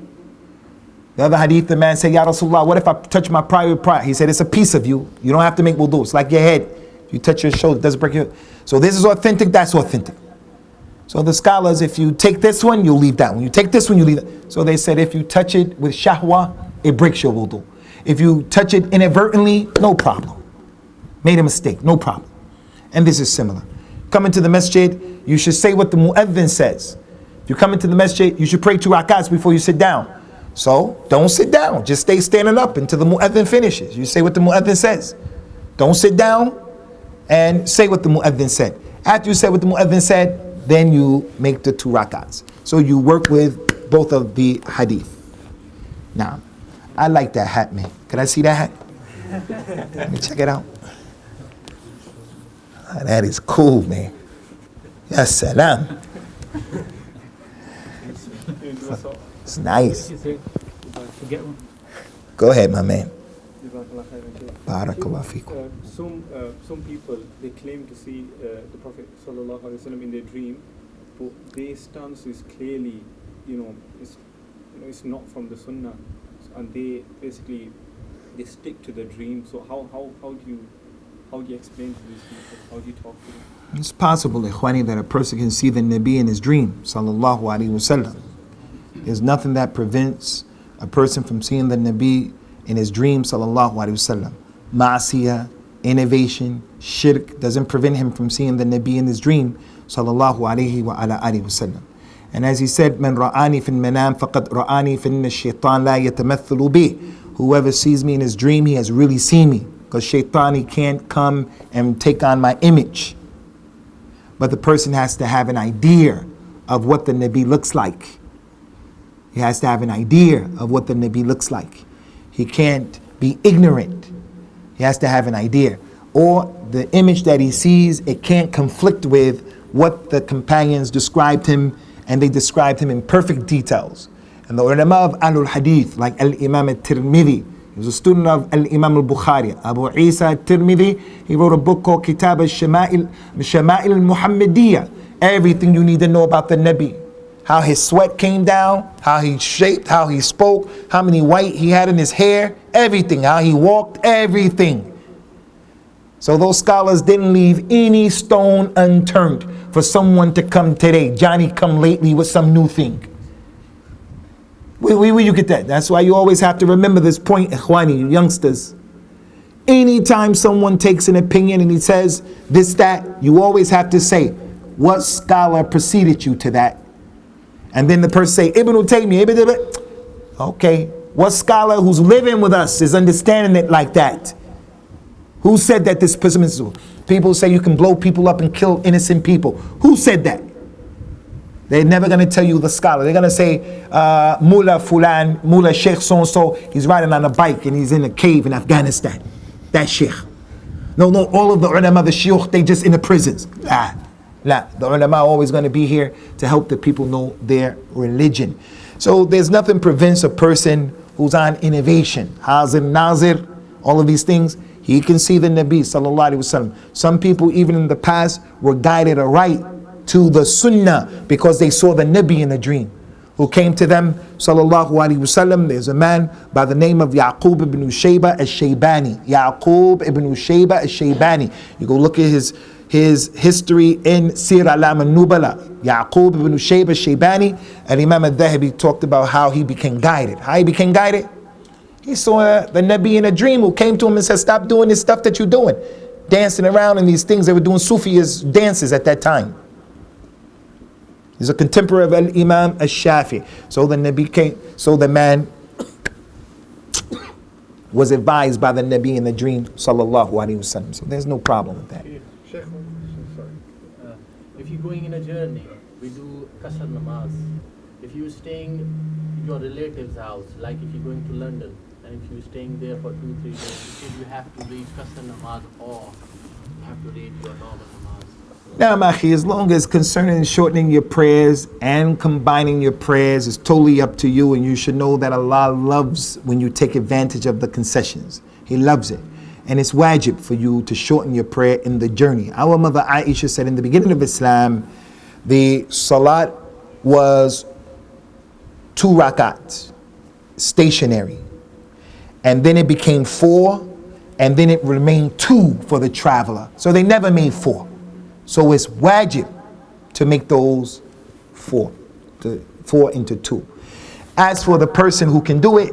The other Hadith, the man said, Ya Rasulullah, what if I touch my private part? He said, it's a piece of you. You don't have to make wudu. It's like your head. You touch your shoulder, it doesn't break your... So this is authentic, that's authentic. So the scholars, if you take this one, you'll leave that one. You take this one, you leave that. So they said, if you touch it with shahwa, it breaks your wudu. If you touch it inadvertently, no problem. Made a mistake, no problem. And this is similar. Come into the masjid, you should say what the mu'adhin says. If you come into the masjid, you should pray 2 rakats before you sit down. So don't sit down, just stay standing up until the mu'adhin finishes. You say what the mu'adhin says. Don't sit down and say what the mu'adhin said. After you say what the mu'adhin said, then you make the 2 rakats. So you work with both of the hadith. Now, I like that hat, man. Can I see that hat? Let me check it out. Oh, that is cool, man. Ya salam. It's nice. Go ahead, my man. Barakallah feekum. Some people, they claim to see the Prophet sallallahu alaihi wasallam in their dream, but their stance is clearly, it's not from the Sunnah, and they basically stick to the dream. So how do you explain to these people? How do you talk to them? It's possible, ikhwani, that a person can see the Nabi in his dream, sallallahu alaihi wasallam. There's nothing that prevents a person from seeing the Nabi in his dream, sallallahu alaihi wasallam. Ma'asiyah, innovation, shirk doesn't prevent him from seeing the Nabi in his dream, sallallahu alaihi wa ala alihi wasallam. And as he said, "Man ra'ani fil manam faqad ra'ani fa inna ash-shaytan la yatamathalu bi." Whoever sees me in his dream, he has really seen me, because shaitan, he can't come and take on my image. But the person has to have an idea of what the Nabi looks like. He has to have an idea of what the Nabi looks like. He can't be ignorant. He has to have an idea. Or the image that he sees, it can't conflict with what the companions described him, and they described him in perfect details. And the ulama of al-Hadith, like al-Imam al-Tirmidhi, he was a student of al-Imam al-Bukhari. Abu Isa al-Tirmidhi, he wrote a book called Kitab al-Shama'il al-Muhammadiyah. Everything you need to know about the Nabi. How his sweat came down, how he shaped, how he spoke, how many white he had in his hair, everything, how he walked, everything. So those scholars didn't leave any stone unturned for someone to come today. Johnny come lately with some new thing. Where you get that? That's why you always have to remember this point, ikhwani, you youngsters. Anytime someone takes an opinion and he says this, that, you always have to say, what scholar preceded you to that? And then the person say, Ibn Uthaymin, okay, what scholar who's living with us is understanding it like that? Who said that this person is? People say you can blow people up and kill innocent people. Who said that? They're never going to tell you the scholar. They're going to say, Mullah Fulan, Mullah Sheikh so-and-so, he's riding on a bike and he's in a cave in Afghanistan. That Sheikh. No, all of the ulama, the shiuch, they just in the prisons. La. The ulama are always going to be here to help the people know their religion. So there's nothing prevents a person who's on innovation, Hazir, Nazir, all of these things. He can see the Nabi sallallahu alaihi wasallam. Some people even in the past were guided aright to the Sunnah because they saw the Nabi in a dream, who came to them sallallahu alaihi wasallam. There's a man by the name of Yaqub ibn Shayba al-Shaybani. Yaqub ibn Shayba al-Shaybani. You go look at his history in Sir Alam al-Nubala. Yaqub ibn Shayba al-Shaybani, and Imam al-Dhahabi talked about how he became guided. How he became guided? He saw the Nabi in a dream who came to him and said, stop doing this stuff that you're doing. Dancing around in these things. They were doing Sufis dances at that time. He's a contemporary of al-Imam al-Shafi. So the Nabi came, so the man was advised by the Nabi in the dream, sallallahu alaihi wasallam. So there's no problem with that. If you're going in a journey, we do Qasr namaz. If you're staying in your relative's house, like if you're going to London, and if you're staying there for 2-3 days, you have to read Qasr namaz or you have to read your normal namaz. Now, Mahi, as long as concerning shortening your prayers and combining your prayers is totally up to you, and you should know that Allah loves when you take advantage of the concessions. He loves it. And it's wajib for you to shorten your prayer in the journey. Our mother Aisha said in the beginning of Islam, the salat was 2 rakats, stationary. And then it became 4, and then it remained 2 for the traveler. So they never made 4. So it's wajib to make those 4 into 2. As for the person who can do it,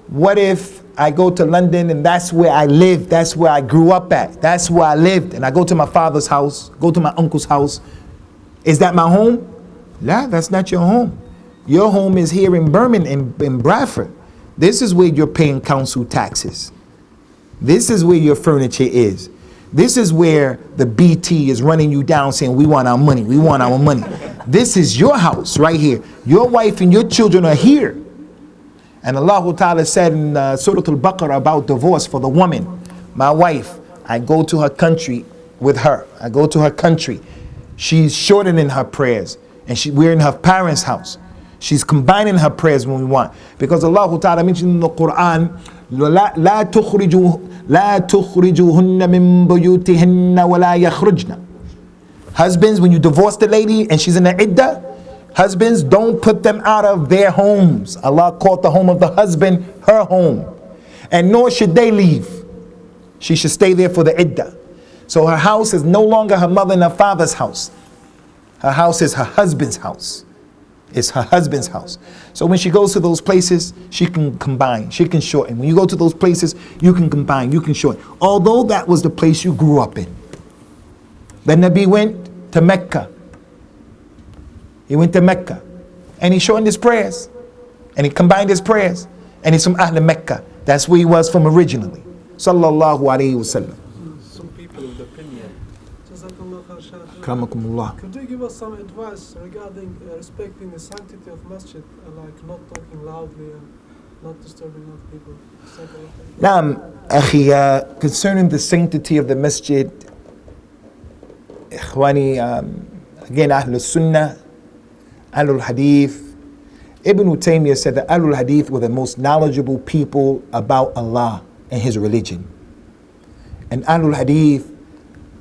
What if I go to London and that's where I live, that's where I grew up at, that's where I lived, and I go to my father's house, go to my uncle's house. Is that my home? No, that's not your home. Your home is here in Birmingham, in Bradford. This is where you're paying council taxes. This is where your furniture is. This is where the BT is running you down saying, we want our money, we want our money. This is your house right here. Your wife and your children are here. And Allah Ta'ala said in Surah Al-Baqarah about divorce for the woman. My wife, I go to her country with her. I go to her country. She's shortening her prayers. And we're in her parents' house. She's combining her prayers when we want. Because Allah Ta'ala mentioned in the Quran, لا تخرجوهن من بيوتهن ولا يخرجن. Husbands, when you divorce the lady and she's in the iddah, husbands, don't put them out of their homes. Allah called the home of the husband her home. And nor should they leave. She should stay there for the iddah. So her house is no longer her mother and her father's house. Her house is her husband's house. It's her husband's house. So when she goes to those places, she can combine, she can shorten. When you go to those places, you can combine, you can shorten. Although that was the place you grew up in. The Nabi went to Mecca. He went to Mecca and he shortened his prayers and he combined his prayers, and he's from Ahl Mecca. That's where he was from originally. Sallallahu alayhi wa sallam. Some people of the opinion. Karamakumullah. Could you give us some advice regarding respecting the sanctity of masjid, like not talking loudly and not disturbing other people? Naam, akhi, concerning the sanctity of the masjid, ikhwani, again, Ahlul Sunnah, Ahlul Hadith, Ibn Uthaymin said that Ahlul Hadith were the most knowledgeable people about Allah and His religion. And Ahlul Hadith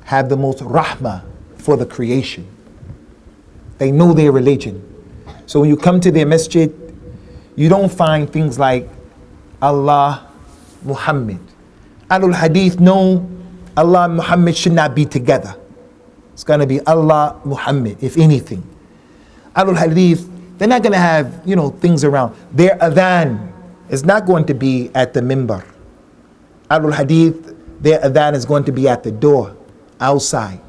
have the most rahmah for the creation. They know their religion. So when you come to their masjid, you don't find things like Allah, Muhammad. Ahlul Hadith know Allah and Muhammad should not be together. It's going to be Allah, Muhammad, if anything. Ahlul Hadith, they're not going to have, things around. Their adhan is not going to be at the minbar. Ahlul Hadith, their adhan is going to be at the door, outside.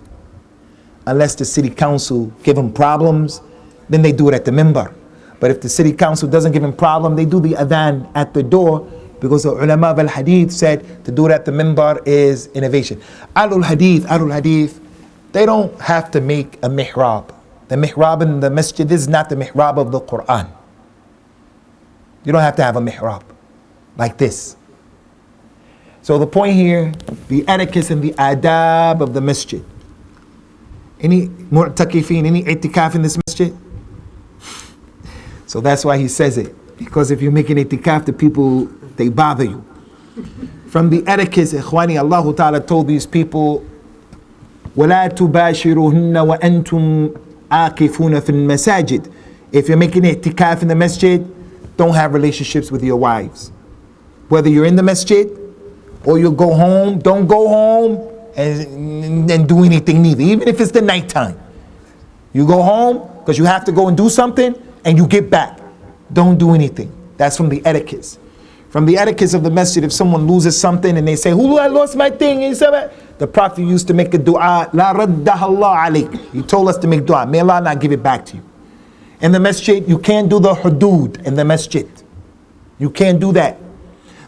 Unless the city council give them problems, then they do it at the minbar. But if the city council doesn't give them problem, they do the adhan at the door, because the ulama of al-hadith said to do it at the minbar is innovation. Ahlul Hadith, they don't have to make a mihrab. The mihrab in the masjid is not the mihrab of the Quran. You don't have to have a mihrab like this. So the point here, the etiquette and the adab of the masjid. Any mu'takifin, any itikaf in this masjid? So that's why he says it. Because if you make an itikaf, the people, they bother you. From the etiquette, ikhwani, Allah Ta'ala told these people, وَلَا تُبَاشِرُهُنَّ وَأَنْتُمْ عَاكِفُونَ فِي الْمَسَاجِدِ. If you're making itikaf in the masjid, don't have relationships with your wives. Whether you're in the masjid or you go home, don't go home and do anything neither, even if it's the nighttime. You go home because you have to go and do something and you get back. Don't do anything. That's from the etiquette. From the etiquette of the masjid, if someone loses something and they say, "Who, I lost my thing," and he said that, the Prophet used to make a dua, "La raddaha Allah alayk." He told us to make dua, may Allah not give it back to you. In the masjid, you can't do the hudud in the masjid. You can't do that.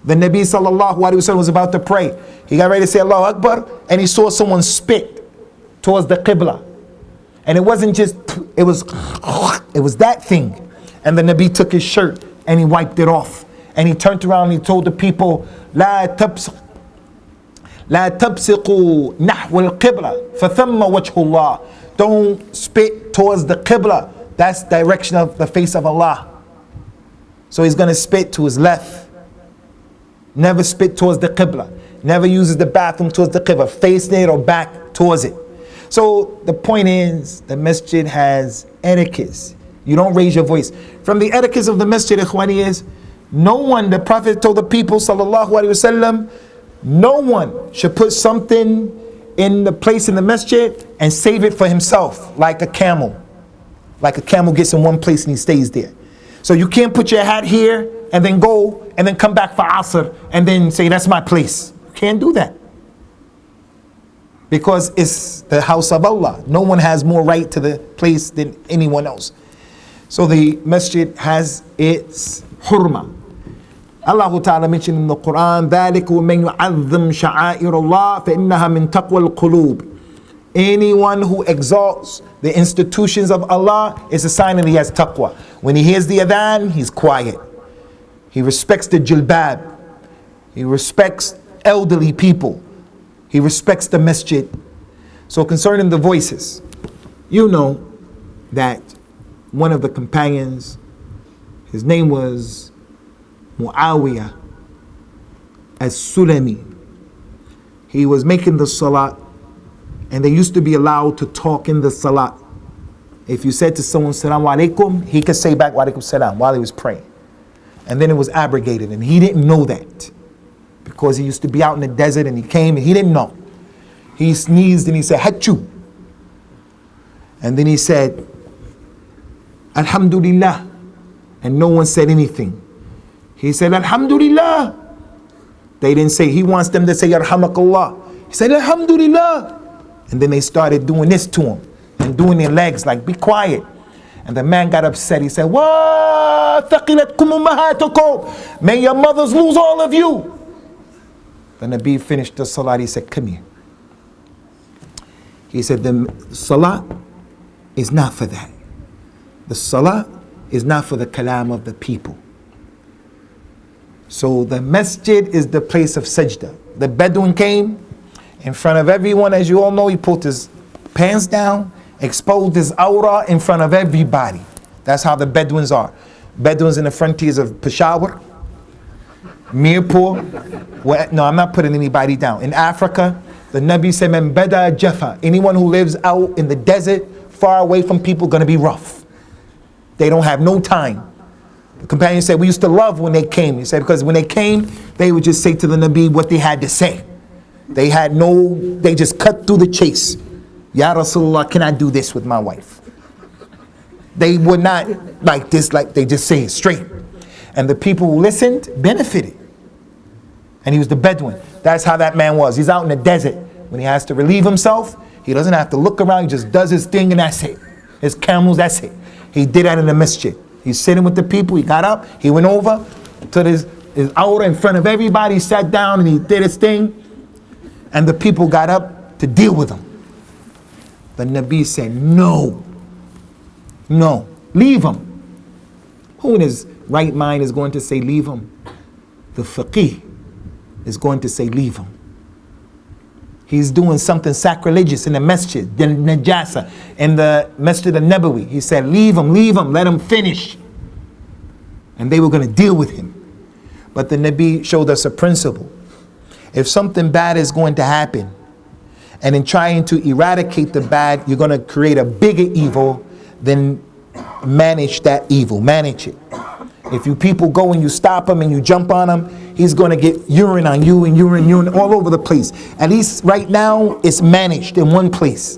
The Nabi sallallahu alaihi wasallam was about to pray. He got ready to say Allahu Akbar, and he saw someone spit towards the Qibla. And it wasn't just, it was that thing. And the Nabi took his shirt and he wiped it off. And he turned around and he told the people, لا تبصقوا نحو القبلة فثم وجه الله. Don't spit towards the Qibla. That's direction of the face of Allah. So he's going to spit to his left. Never spit towards the Qibla. Never uses the bathroom towards the Qibla, facing it or back towards it. So the point is, the masjid has etiquette. You don't raise your voice. From the etiquette of the masjid, ikhwani, is no one, the Prophet told the people, sallallahu alaihi wasallam, no one should put something in the place in the masjid and save it for himself, like a camel. Like a camel gets in one place and he stays there. So you can't put your hat here and then go and then come back for Asr and then say, that's my place. You can't do that. Because it's the house of Allah. No one has more right to the place than anyone else. So the masjid has its hurma. Allah Ta'ala mentioned in the Quran, ذَلِكَ وَمَنْ يُعَظِّمْ شَعَائِرَ اللَّهِ فَإِنَّهَا مِنْ تَقْوَى الْقُلُوبِ. Anyone who exalts the institutions of Allah is a sign that he has taqwa. When he hears the adhan, he's quiet. He respects the jilbab. He respects elderly people. He respects the masjid. So concerning the voices, you know that one of the companions, his name was Muawiyah as-Sulami. He was making the salat, and they used to be allowed to talk in the salat. If you said to someone, Salaam alaikum, he could say back, Wa alaikum salam, while he was praying. And then it was abrogated, and he didn't know that. Because he used to be out in the desert, and he came, and he didn't know. He sneezed, and he said, Hachu. And then he said, Alhamdulillah. And no one said anything. He said, Alhamdulillah. They didn't say, he wants them to say, Yarhamakallah. He said, Alhamdulillah. And then they started doing this to him and doing their legs like, be quiet. And the man got upset. He said, Wa thaqilatkum ummahatukum. May your mothers lose all of you. The Nabi finished the salat. He said, come here. He said, the salat is not for that. The salat is not for the kalam of the people. So the masjid is the place of sajda. The Bedouin came in front of everyone, as you all know. He pulled his pants down, exposed his aura in front of everybody. That's how the Bedouins are. Bedouins in the frontiers of Peshawar, Mirpur. No, I'm not putting anybody down. In Africa, the Nabi said, Man bada jafa. Anyone who lives out in the desert, far away from people, gonna be rough. They don't have no time. The companion said, we used to love when they came. He said, because when they came, they would just say to the Nabi what they had to say. They just cut through the chase. Ya Rasulullah, can I do this with my wife? They would not like this, like they just say it straight. And the people who listened benefited. And he was the Bedouin. That's how that man was. He's out in the desert. When he has to relieve himself, he doesn't have to look around. He just does his thing and that's it. His camels, that's it. He did that in the masjid. He's sitting with the people. He got up. He went over to his aura in front of everybody. He sat down and he did his thing. And the people got up to deal with him. The Nabi said, no, leave him. Who in his right mind is going to say leave him? The faqih is going to say leave him. He's doing something sacrilegious in the masjid, the najasa, in the masjid al-Nabawi. He said, leave him, let him finish. And they were going to deal with him. But the Nabi showed us a principle. If something bad is going to happen, and in trying to eradicate the bad, you're going to create a bigger evil, then manage that evil, manage it. If you people go and you stop him and you jump on him, he's going to get urine on you and urine all over the place. At least right now, it's managed in one place.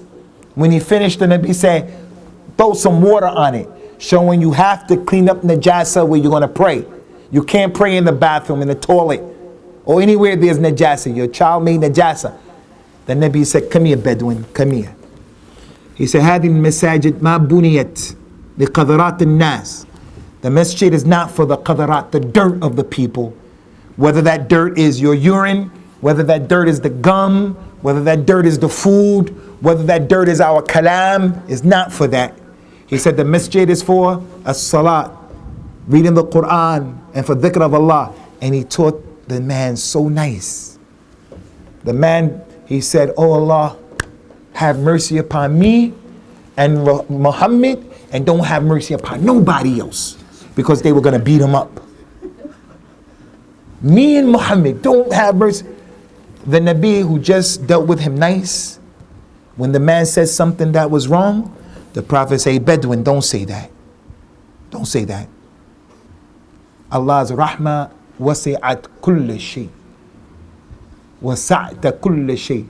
When he finished, the Nabi said, throw some water on it, showing you have to clean up najasa where you're going to pray. You can't pray in the bathroom, in the toilet, or anywhere there's najasa. Your child made najasa. The Nabi said, come here, Bedouin, come here. He said, هذه المساجد ما بنيت لقذرات الناس. The masjid is not for the qadarat, the dirt of the people. Whether that dirt is your urine, whether that dirt is the gum, whether that dirt is the food, whether that dirt is our kalam, is not for that. He said the masjid is for as-salat, reading the Quran, and for dhikr of Allah. And he taught the man so nice. The man, he said, oh Allah, have mercy upon me and Muhammad, and don't have mercy upon nobody else. Because they were going to beat him up. Me and Muhammad, don't have mercy. The Nabi who just dealt with him nice, when the man said something that was wrong, the Prophet said, Bedouin, don't say that. Don't say that. Allah's rahmah wasi'at kulla shay. Wasa'ta kulla shay.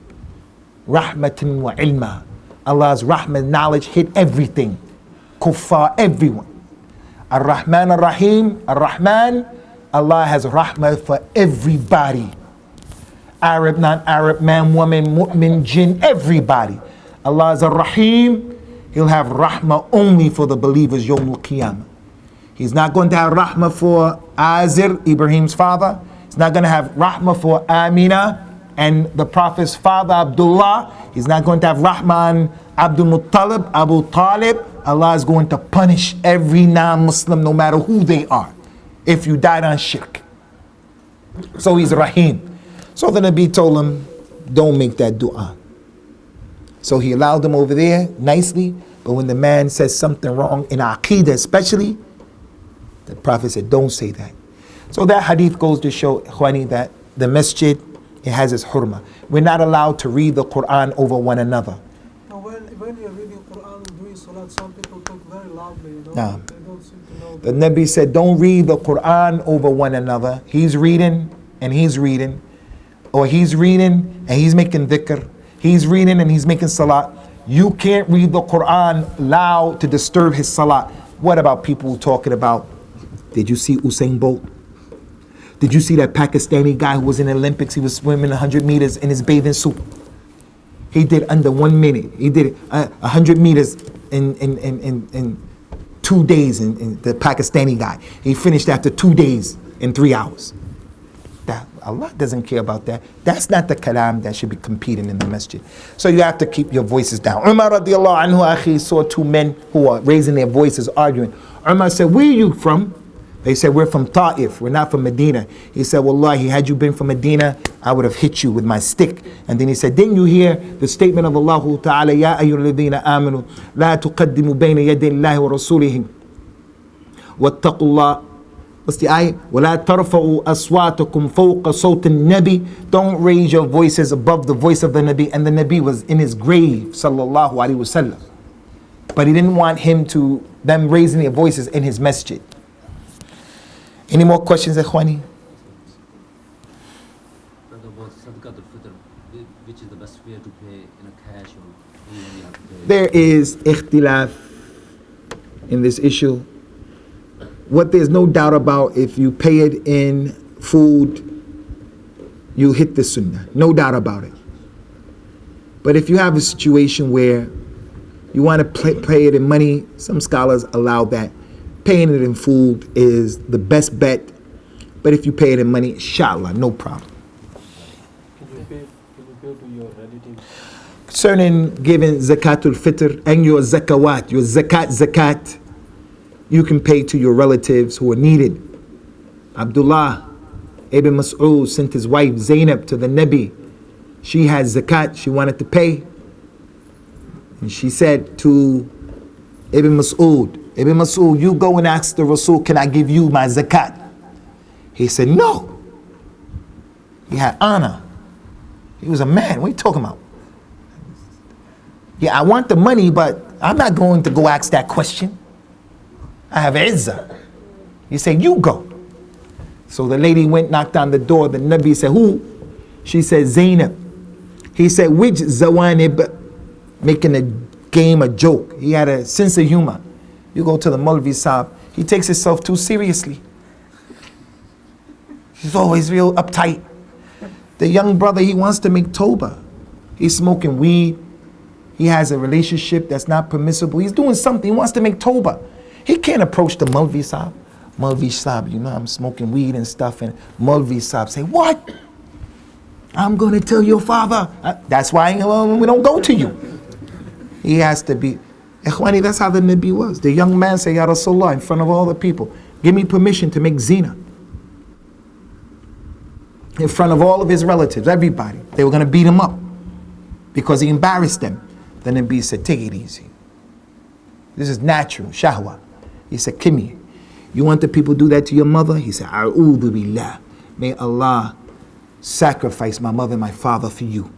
Rahmatan wa ilma. Allah's rahmah, knowledge hit everything. Kuffar, everyone. Ar-Rahman Ar-Rahim. Ar-Rahman Allah has rahmah for everybody. Arab, non-Arab, man, woman, mu'min, jinn, everybody. Allah is a Rahim. He'll have rahmah only for the believers Yawm al-Qiyamah. He's not going to have rahmah for Azir, Ibrahim's father. He's not going to have rahmah for Amina and the Prophet's father Abdullah. He's not going to have rahmah on Abdul Muttalib, Abu Talib. Allah is going to punish every non-Muslim, no matter who they are, if you died on shirk. So he's Rahim. So the Nabi told him, don't make that dua. So he allowed them over there nicely, but when the man says something wrong in Aqidah especially, the Prophet said, don't say that. So that hadith goes to show, Ikhwani, that the masjid, it has its hurmah. We're not allowed to read the Quran over one another. Now when you're reading Quran and doing salat, some people talk very loudly, you know. Nah. They don't seem to know. The Nabi said, don't read the Quran over one another. He's reading and he's reading. Or he's reading and he's making dhikr. He's reading and he's making salat. You can't read the Quran loud to disturb his salat. What about people talking about, did you see Usain Bolt? Did you see that Pakistani guy who was in the Olympics? He was swimming 100 meters in his bathing suit. He did under 1 minute. He did 100 meters in 2 days, in the Pakistani guy. He finished after 2 days in 3 hours. That, Allah doesn't care about that. That's not the kalam that should be competing in the masjid. So you have to keep your voices down. Umar radiallahu anhu akhi saw two men who are raising their voices arguing. Umar said, where are you from? They said, we're from Ta'if, we're not from Medina. He said, Wallahi, had you been from Medina, I would have hit you with my stick. And then he said, didn't you hear the statement of Allah Ta'ala, Ya ayyuhalladhina amanu, la tuqaddimu bayna yaday Allahi wa rasulihim, wattaqullah. What's the ayah? وَلَا تَرْفَعُوا أَصْوَاتَكُمْ فَوْقَ صَوْتِ النَّبِي. Don't raise your voices above the voice of the Nabi. And the Nabi was in his grave, sallallahu alaihi wasallam. But he didn't want them raising their voices in his masjid. Any more questions, Ikhwani? About Zakat al-Fitr, which is the best way to pay in a cash or when you have to pay? There is ikhtilaf in this issue. What there's no doubt about, if you pay it in food, you hit the sunnah. No doubt about it. But if you have a situation where you want to pay it in money, some scholars allow that. Paying it in food is the best bet. But if you pay it in money, inshallah, no problem. Can you pay to your relatives? Concerning giving zakatul fitr and your zakawat, your zakat, you can pay to your relatives who are needed. Abdullah ibn Mas'ud sent his wife Zainab to the Nabi. She had zakat, she wanted to pay. And she said to Ibn Mas'ud, you go and ask the Rasul, can I give you my zakat? He said, no. He had honor. He was a man. What are you talking about? Yeah, I want the money, but I'm not going to go ask that question. I have izzah. He said, you go. So the lady went, knocked on the door. The Nabi said, who? She said, Zainab. He said, which Zawanib? Making a game, a joke. He had a sense of humor. You go to the Maulvi Saab, he takes himself too seriously. He's always real uptight. The young brother, he wants to make Toba. He's smoking weed. He has a relationship that's not permissible. He's doing something. He wants to make Toba. He can't approach the Maulvi Saab. Maulvi Saab, you know, I'm smoking weed and stuff. And Maulvi Saab say, what? I'm going to tell your father. That's why we don't go to you. He has to be. Ikhwani, that's how the Nabi was. The young man said, Ya Rasulullah, in front of all the people, give me permission to make zina. In front of all of his relatives, everybody. They were going to beat him up because he embarrassed them. The Nabi said, take it easy. This is natural, shahwa. He said, come here. You want the people to do that to your mother? He said, A'udhu billah. May Allah sacrifice my mother and my father for you.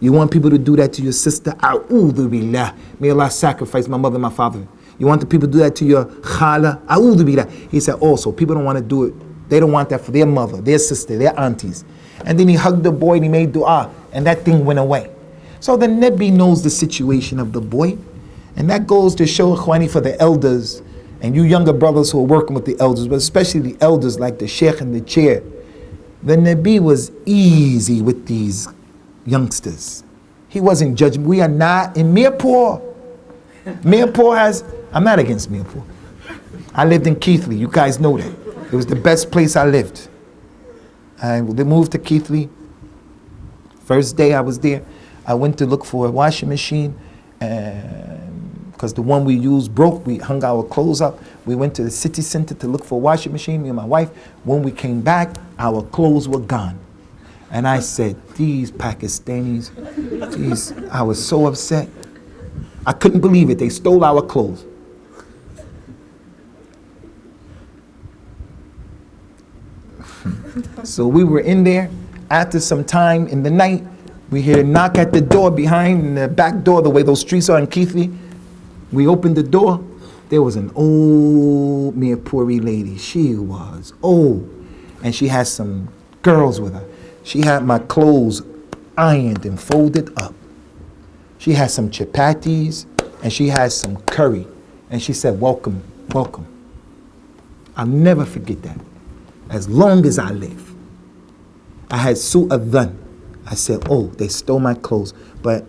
You want people to do that to your sister? A'udhu billah. May Allah sacrifice my mother and my father. You want the people to do that to your khala? A'udhu billah. He said, also, people don't want to do it. They don't want that for their mother, their sister, their aunties. And then he hugged the boy and he made dua. And that thing went away. So the Nabi knows the situation of the boy. And that goes to show, Ikhwani, for the elders And you younger brothers who are working with the elders, but especially the elders like the sheikh in the chair, the Nabi was easy with these youngsters. He wasn't judging. We are not in Mirpur. Mirpur has, I'm not against Mirpur. I lived in Keithley. You guys know that. It was the best place I lived. I moved to Keithley. First day I was there, I went to look for a washing machine, because the one we used broke. We hung our clothes up. We went to the city center to look for a washing machine, me and my wife. When we came back, our clothes were gone. And I said, these Pakistanis, I was so upset. I couldn't believe it. They stole our clothes. So we were in there. After some time in the night, we hear a knock at the door behind the back door, the way those streets are in Keithley. We opened the door. There was an old Mirpuri lady. She was old. And she had some girls with her. She had my clothes ironed and folded up. She had some chapatis and she had some curry. And she said, welcome, welcome. I'll never forget that. As long as I live. I had Usool-ad-Din. I said, oh, they stole my clothes. But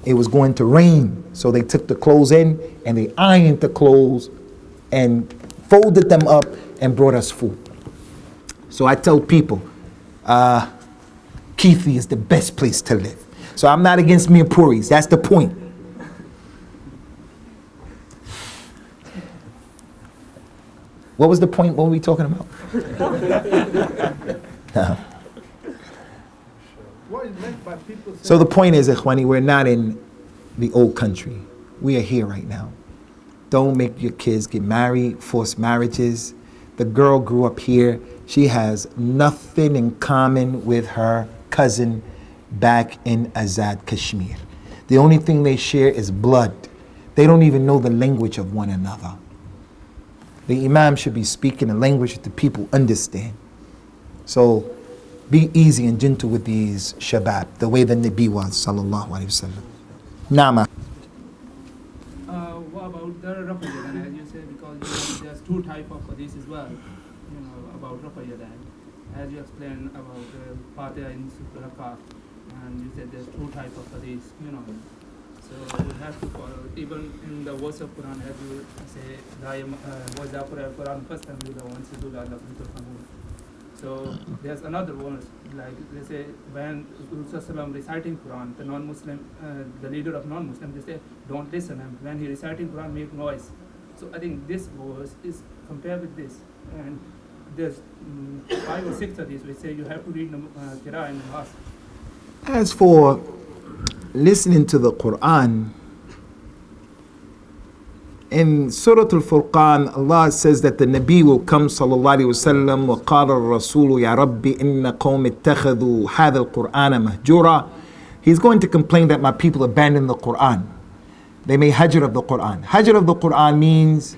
it was going to rain. So they took the clothes in and they ironed the clothes and folded them up and brought us food. So I tell people, Keithley is the best place to live. So I'm not against Mirpuris. That's the point. What was the point? What were we talking about? What is meant by people So the point is, Ikhwani, we're not in the old country. We are here right now. Don't make your kids get married, forced marriages. The girl grew up here. She has nothing in common with her cousin back in Azad, Kashmir. The only thing they share is blood. They don't even know the language of one another. The Imam should be speaking a language that the people understand. So be easy and gentle with these shabab, the way the Nabi was, sallallahu alayhi wa sallam. Nama. What about the Rafa Yadan, as you said, because there's two types of hadith as well, about Rafa Yadan. As you explained about Fatiha in Surah, and you said there's two types of hadith, So we have to follow, even in the verse of Quran, as you say, Quran first and the ones who do Allah. So there's another verse, like they say, when Rasulullah reciting Quran, the non-Muslim, the leader of non-Muslim, they say, don't listen, and when he reciting Quran, make noise. So I think this verse is compared with this, and there's 5 or 6 of these which say you have to read Qira'ah in the mosque. As for listening to the Quran, in Surah Al-Furqan, Allah says that the Nabi will come sallallahu alayhi wa sallam, وَقَالَ الرَّسُولُ يَا رَبِّ إِنَّ قَوْمِ اتَّخَذُوا هَذَا الْقُرْآنَ مَهْجُورًا. He's going to complain that my people abandoned the Quran. They made hajr of the Quran. Hajr of the Quran means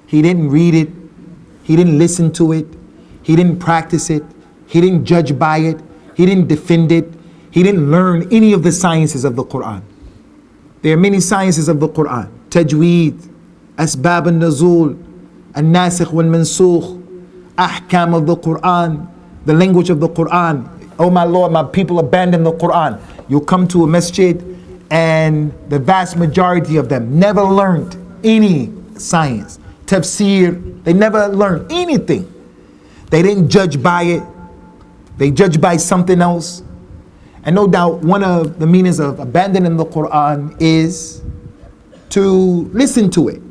he didn't read it, he didn't listen to it, he didn't practice it, he didn't judge by it, he didn't defend it, he didn't learn any of the sciences of the Quran. There are many sciences of the Quran. Tajweed, Asbab al-Nuzul, al-Nasikh wal-Mansukh, Ahkam of the Quran, the language of the Quran. Oh my Lord, my people abandon the Quran. You'll come to a masjid and the vast majority of them never learned any science. Tafsir, they never learned anything. They didn't judge by it. They judged by something else. And no doubt one of the meanings of abandoning the Quran is to listen to it.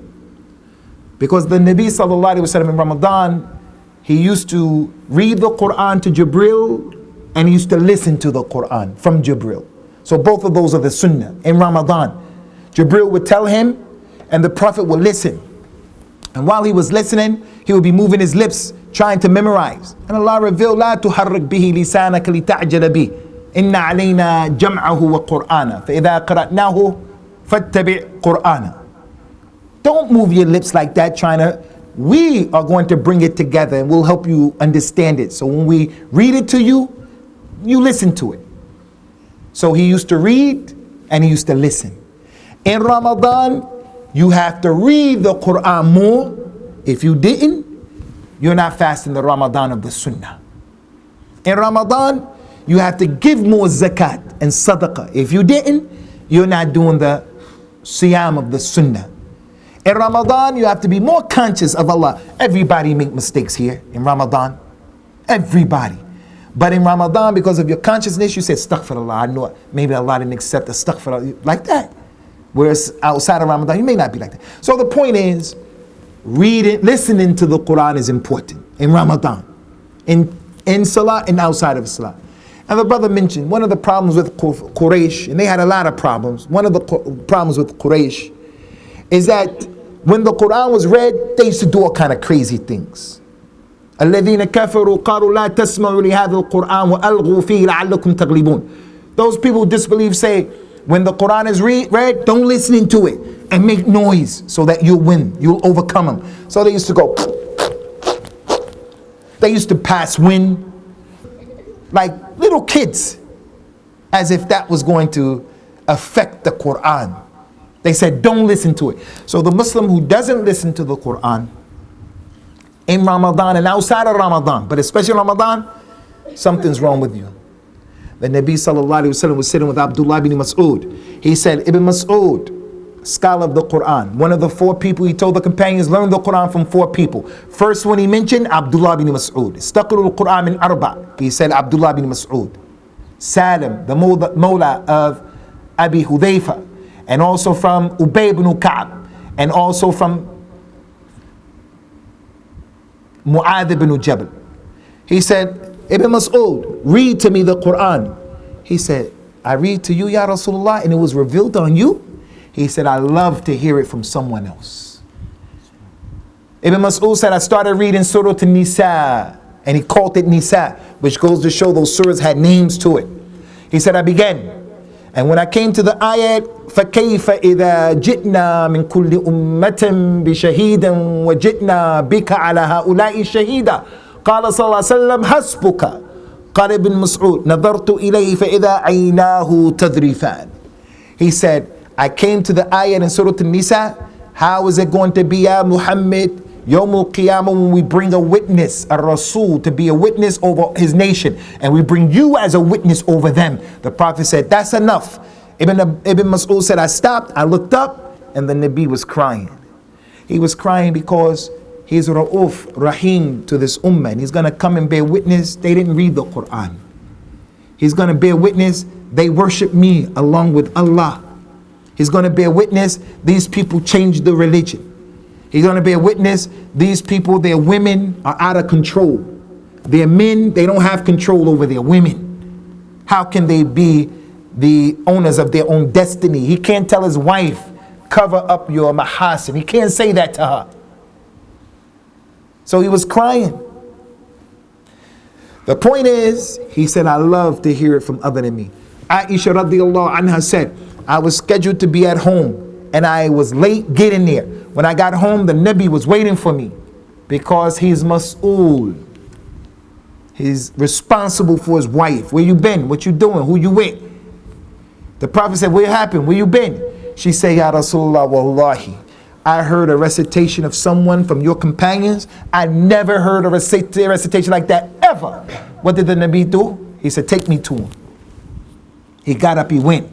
Because the Nabi sallallahu alayhi wa sallam in Ramadan, he used to read the Quran to Jibril and he used to listen to the Quran from Jibril. So both of those are the sunnah in Ramadan. Jibril would tell him and the Prophet would listen. And while he was listening, he would be moving his lips, trying to memorize. And Allah revealed, لا تحرك به لسانك لتعجل به إن علينا جمعه وقرآنه فإذا قرأناه فاتبع قرآنه. Don't move your lips like that trying to, we are going to bring it together and we'll help you understand it. So when we read it to you, you listen to it. So he used to read and he used to listen. In Ramadan, you have to read the Quran more If you didn't, you're not fasting the Ramadan of the Sunnah. In Ramadan, you have to give more zakat and sadaqah. If you didn't, you're not doing the siyam of the Sunnah. In Ramadan, you have to be more conscious of Allah. Everybody make mistakes here in Ramadan. Everybody. But in Ramadan, because of your consciousness, you say, astaghfirullah. I know maybe Allah didn't accept astaghfirullah. Like that. Whereas outside of Ramadan, you may not be like that. So the point is, reading, listening to the Quran is important in Ramadan. In Salah and outside of Salah. And the brother mentioned one of the problems with Quraysh, and they had a lot of problems. One of the problems with Quraysh is that when the Quran was read, they used to do all kind of crazy things. الَّذِينَ كَفَرُوا قَالُوا لَا تَسْمَعُوا لِهَذَا الْقُرْآنِ وَأَلْغُوا فِيهِ لَعَلَّكُمْ تَغْلِبُونَ. Those people who disbelieve say, when the Quran is read, don't listen into it and make noise so that you'll win, you'll overcome them. So they used to go, they used to pass wind like little kids, as if that was going to affect the Quran. They said, don't listen to it. So the Muslim who doesn't listen to the Quran in Ramadan and outside of Ramadan, but especially Ramadan, something's wrong with you. The Nabi sallallahu alaihi wasallam was sitting with Abdullah bin Mas'ud. He said, Ibn Mas'ud, scholar of the Quran, one of the 4 people he told the companions, learn the Quran from 4 people. First one he mentioned, Abdullah bin Mas'ud. Istaqru al-Quran min arba. He said Abdullah bin Mas'ud. Salim, the Mawla of Abi Hudayfa, and also from Ubay ibn Ka'b, and also from Mu'adh ibn Jabal. He said, Ibn Mas'ud, read to me the Quran. He said, I read to you, Ya Rasulullah, and it was revealed on you? He said, I love to hear it from someone else. Ibn Mas'ud said, I started reading Surah An-Nisa, and he called it Nisa, which goes to show those surahs had names to it. He said, I began. And when I came to the ayat, فَكَيْفَ إِذَا جِئْنَا مِنْ كُلِّ أُمَّةٍ بِشَهِيدٍ وَجِئْنَا بِكَ عَلَى هَؤُلَاءِ شَهِيدًا قال صلى الله عليه وسلم حسبك. قال ابن مسعود نظرت إليه فإذا عيناه تذرفان. He said, I came to the ayat in Surah An-Nisa. How is it going to be, Ya Muhammad, Yawmul Qiyamah, when we bring a witness, a Rasul, to be a witness over his nation, and we bring you as a witness over them? The Prophet said, that's enough. Ibn Mas'ud said, I stopped, I looked up, and the Nabi was crying. He was crying because he's Ra'uf, Rahim to this ummah, and he's going to come and bear witness they didn't read the Quran. He's going to bear witness they worship me along with Allah. He's going to bear witness these people changed the religion. He's going to bear witness these people, their women are out of control. Their men, they don't have control over their women. How can they be the owners of their own destiny? He can't tell his wife, cover up your mahasin. He can't say that to her. So he was crying. The point is, he said, I love to hear it from other than me. Aisha radiallahu anha said, I was scheduled to be at home and I was late getting there. When I got home, the Nabi was waiting for me because he's mas'ool. He's responsible for his wife. Where you been? What you doing? Who you with? The Prophet said, what happened? Where you been? She said, Ya Rasulullah, wallahi, I heard a recitation of someone from your companions. I never heard a recitation like that ever. What did the Nabi do? He said, take me to him. He got up, he went.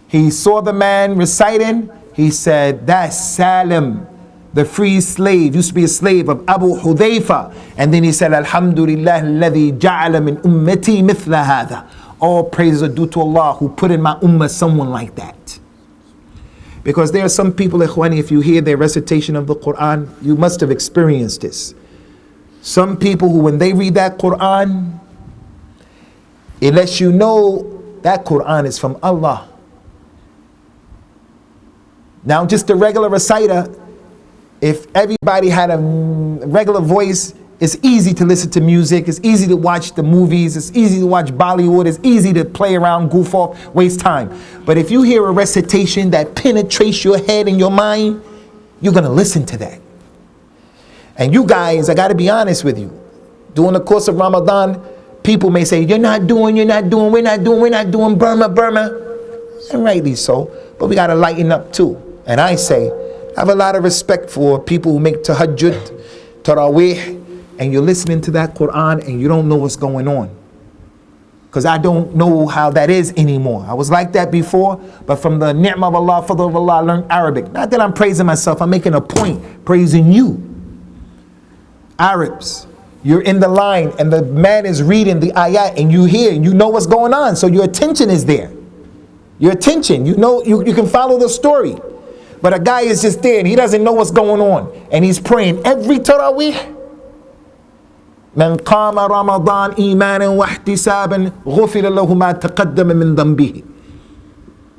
He saw the man reciting. He said, that's Salim, the free slave, used to be a slave of Abu Hudayfa. And then he said, Alhamdulillah, alladhi ja'ala min ummati mithla hadha. All praises are due to Allah who put in my ummah someone like that. Because there are some people, ikhwani, if you hear their recitation of the Quran, you must have experienced this. Some people who, when they read that Quran, it lets you know that Quran is from Allah. Now, just a regular reciter, if everybody had a regular voice, it's easy to listen to music, it's easy to watch the movies, it's easy to watch Bollywood, it's easy to play around, goof off, waste time. But if you hear a recitation that penetrates your head and your mind, you're going to listen to that. And you guys, I got to be honest with you, during the course of Ramadan, people may say, we're not doing, Burma. And rightly so, but we got to lighten up too. And I say, I have a lot of respect for people who make tahajjud, tarawih, and you're listening to that Quran and you don't know what's going on. Because I don't know how that is anymore. I was like that before, but from the ni'mah of Allah, fadl of Allah, I learned Arabic. Not that I'm praising myself, I'm making a point, praising you. Arabs, you're in the line and the man is reading the ayat and you hear and you know what's going on, so your attention is there. Your attention, you know, you can follow the story. But a guy is just there and he doesn't know what's going on and he's praying every tarawih. من قام رمضان إيمانا واحتسابا غفر له ما تقدم من ذنبه.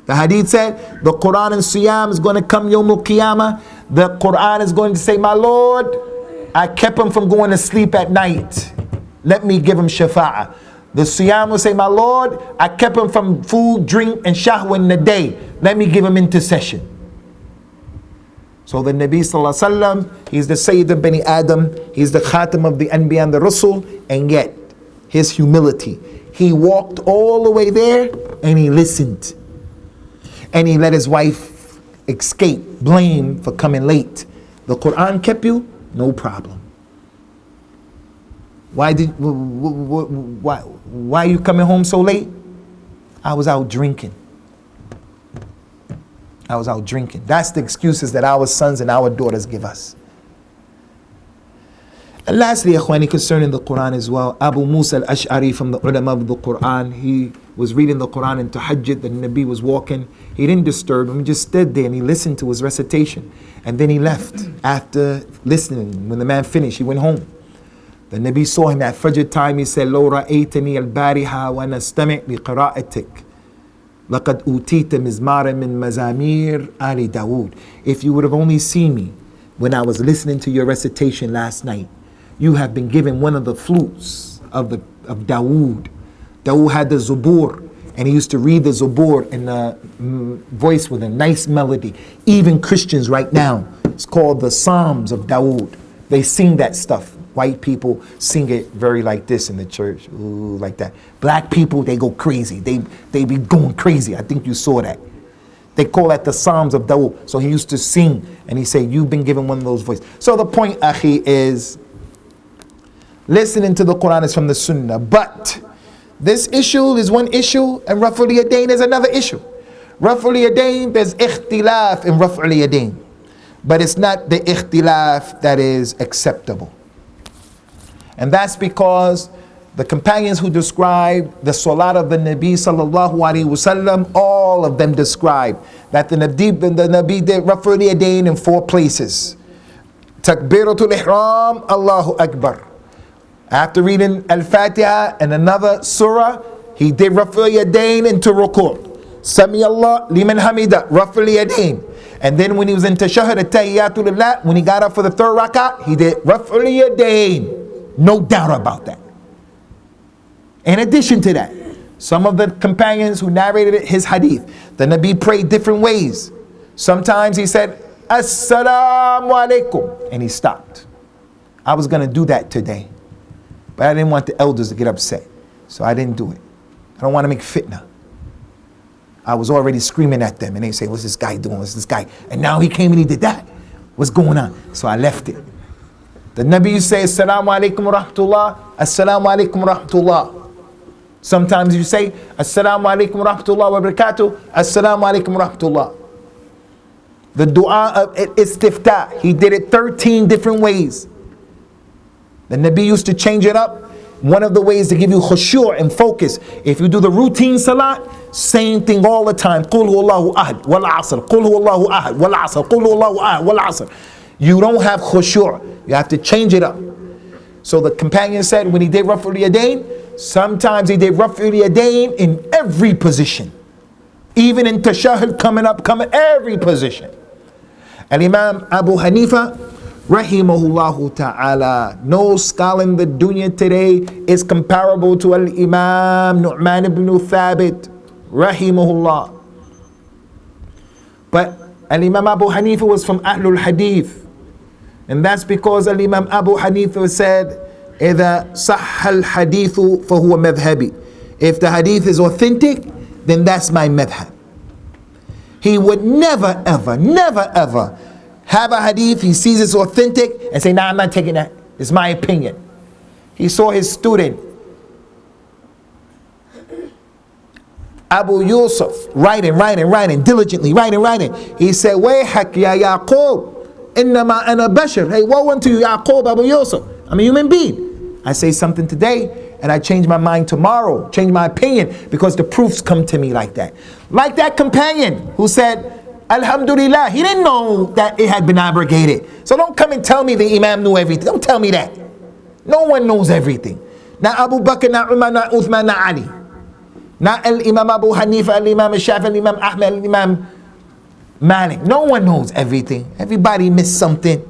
The hadith said the Quran and Siyam is going to come Yawm al-Qiyamah. The Quran is going to say, my Lord, I kept him from going to sleep at night. Let me give him shafa'ah. The Siyam will say, my Lord, I kept him from food, drink, and shahwa in the day. Let me give him intercession. So the Nabi Sallallahu Alaihi Wasallam, he's the Sayyid of Bani Adam, he's the Khatam of the Anbiya and the Rasul, and yet his humility. He walked all the way there and he listened. And he let his wife escape blame for coming late. The Quran kept you? No problem. Why are you coming home so late? I was out drinking. I was out drinking. That's the excuses that our sons and our daughters give us. And lastly, Akhwani, concerning the Quran as well, Abu Musa al-Ash'ari from the ulama of the Quran, he was reading the Quran in tahajjud, the Nabi was walking. He didn't disturb him, he just stood there and he listened to his recitation. And then he left after listening. When the man finished, he went home. The Nabi saw him at Fajr time, he said, لو رأيتني البارحة وأنا استمع لقراءتك لقد أوتيت مزمارا من مزامير آل داود. If you would have only seen me when I was listening to your recitation last night, you have been given one of the flutes of Dawood. Dawood had the Zabur, and he used to read the Zabur in a voice with a nice melody. Even Christians right now, it's called the Psalms of Dawood. They sing that stuff. White people sing it very like this in the church, ooh, like that. Black people, they go crazy. They be going crazy. I think you saw that. They call that the Psalms of Dawood. So he used to sing, and he said, you've been given one of those voices. So the point, Akhi, is listening to the Quran is from the Sunnah. But this issue is one issue, and Raf'ul Yadayn is another issue. Raf'ul Yadayn, there's ikhtilaf in Raf'ul Yadayn. But it's not the ikhtilaf that is acceptable. And that's because the companions who described the salat of the Nabi sallallahu alaihi wasallam, all of them described that the Nabi did Raf'ul Yadayn in 4 places. Takbiratul Ihram, Allahu Akbar. After reading Al-Fatiha and another surah, he did Raf'ul Yadayn into Ruku'. Sami Allah liman hamida, Raf'ul Yadayn. And then when he was in Tashahhud, At-Tahiyyatu Lillah, when he got up for the 3rd rak'ah, he did Raf'ul Yadayn. No doubt about that. In addition to that, some of the companions who narrated his hadith, the Nabi prayed different ways. Sometimes he said, Assalamu alaikum, and he stopped. I was going to do that today, but I didn't want the elders to get upset, so I didn't do it. I don't want to make fitna. I was already screaming at them, and they say, what's this guy doing? What's this guy? And now he came and he did that. What's going on? So I left it. The Nabi used to say, Assalamu alaikum wa rahmatullah, Assalamu alaikum wa rahmatullah. Sometimes you say, Assalamu alaikum wa rahmatullah wa barakatuh, Assalamu alaikum wa rahmatullah. The dua of istiftah, he did it 13 different ways. The Nabi used to change it up. One of the ways to give you khushu' and focus, if you do the routine salat, same thing all the time. Qul huwallahu ahad, wal asr, Qul huwallahu ahad, wal asr, Qul huwallahu ahad, wal asr. You don't have khushu'. You have to change it up. So the companion said when he did Raf'ul Yadayn, sometimes he did Raf'ul Yadayn in every position. Even in Tashahhud, coming every position. Al-Imam Abu Hanifa, rahimahullahu ta'ala, no scholar in the dunya today is comparable to Al-Imam Nu'man ibn Thabit, rahimahullah. But Al-Imam Abu Hanifa was from Ahlul Hadith. And that's because Al-Imam Abu Hanifa said, إِذَا صَحَّ الْحَدِيثُ فَهُوَ مَذْهَبِ. If the hadith is authentic, then that's my madhab. He would never ever have a hadith, he sees it's authentic, and say, nah, I'm not taking that. It's my opinion. He saw his student, Abu Yusuf, writing, diligently writing. He said, Wayhak ya Yaqub, innama ana bashar. Hey, woe unto you, Yaqub, Abu Yusuf. I'm a human being. I say something today, and I change my mind tomorrow, change my opinion, because the proofs come to me like that. Like that companion who said, Alhamdulillah, he didn't know that it had been abrogated. So don't come and tell me the Imam knew everything. Don't tell me that. No one knows everything. Not Abu Bakr, not Umar, not Uthman, not Ali. Not Imam Abu Hanifa, Imam Shafi, Imam Ahmed, Imam Malik. No one knows everything. Everybody missed something.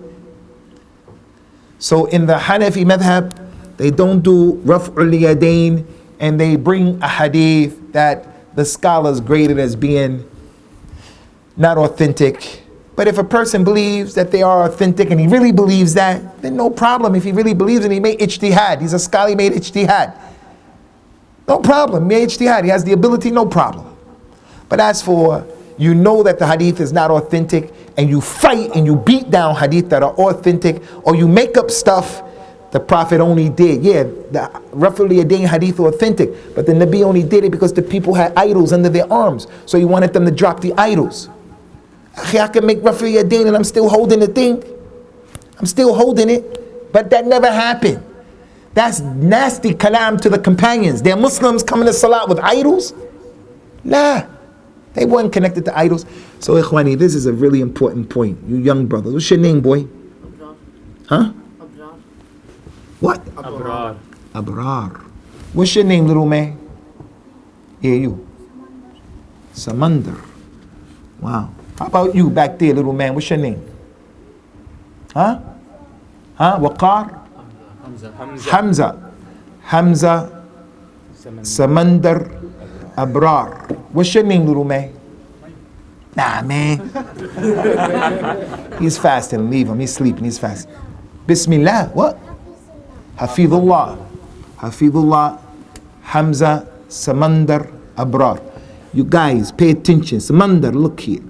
So in the Hanafi madhab, they don't do Raf'ul Yadayn, and they bring a hadith that the scholars graded as being not authentic. But if a person believes that they are authentic and he really believes that, then no problem. If he really believes it, he made ijtihad. He's a scholar, he made ijtihad. No problem, made ijtihad. He has the ability, no problem. But as for, you know that the hadith is not authentic, and you fight and you beat down hadith that are authentic, or you make up stuff the Prophet only did. Yeah, the Raf'ul Yadayn hadith are authentic, but the Nabi only did it because the people had idols under their arms. So he wanted them to drop the idols. I can make Raf'ul Yadayn and I'm still holding the thing. I'm still holding it. But that never happened. That's nasty kalam to the companions. They're Muslims coming to salat with idols? Nah. They weren't connected to idols. So Ikhwani, this is a really important point. You young brothers. What's your name, boy? Abrar. Huh? Abrar. What? Abrar. Abrar. What's your name, little man? Yeah, you. Samandar. Wow. How about you back there, little man? What's your name? Huh? Waqar? Hamza. Samandar. Abrar. What's your name, little man? Nah, man. He's fasting. Leave him. He's sleeping. He's fasting. Bismillah. What? Hafidullah. Hafidullah. Hamza. Samandar. Abrar. You guys, pay attention. Samandar, look here.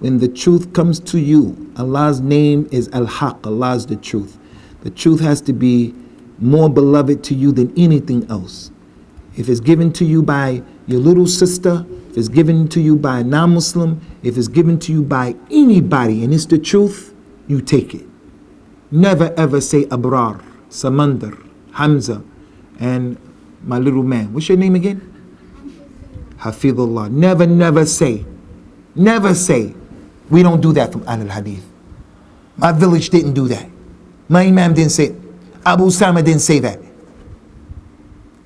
When the truth comes to you, Allah's name is Al-Haq. Allah is the truth. The truth has to be more beloved to you than anything else. If it's given to you by your little sister, if it's given to you by a non-Muslim, if it's given to you by anybody and it's the truth, you take it. Never ever say Abrar, Samandar, Hamza, and my little man. What's your name again? Hafidullah. Never say. Never say. We don't do that from Ahl al-Hadith. My village didn't do that. My Imam didn't say it. Abu Usamah didn't say that.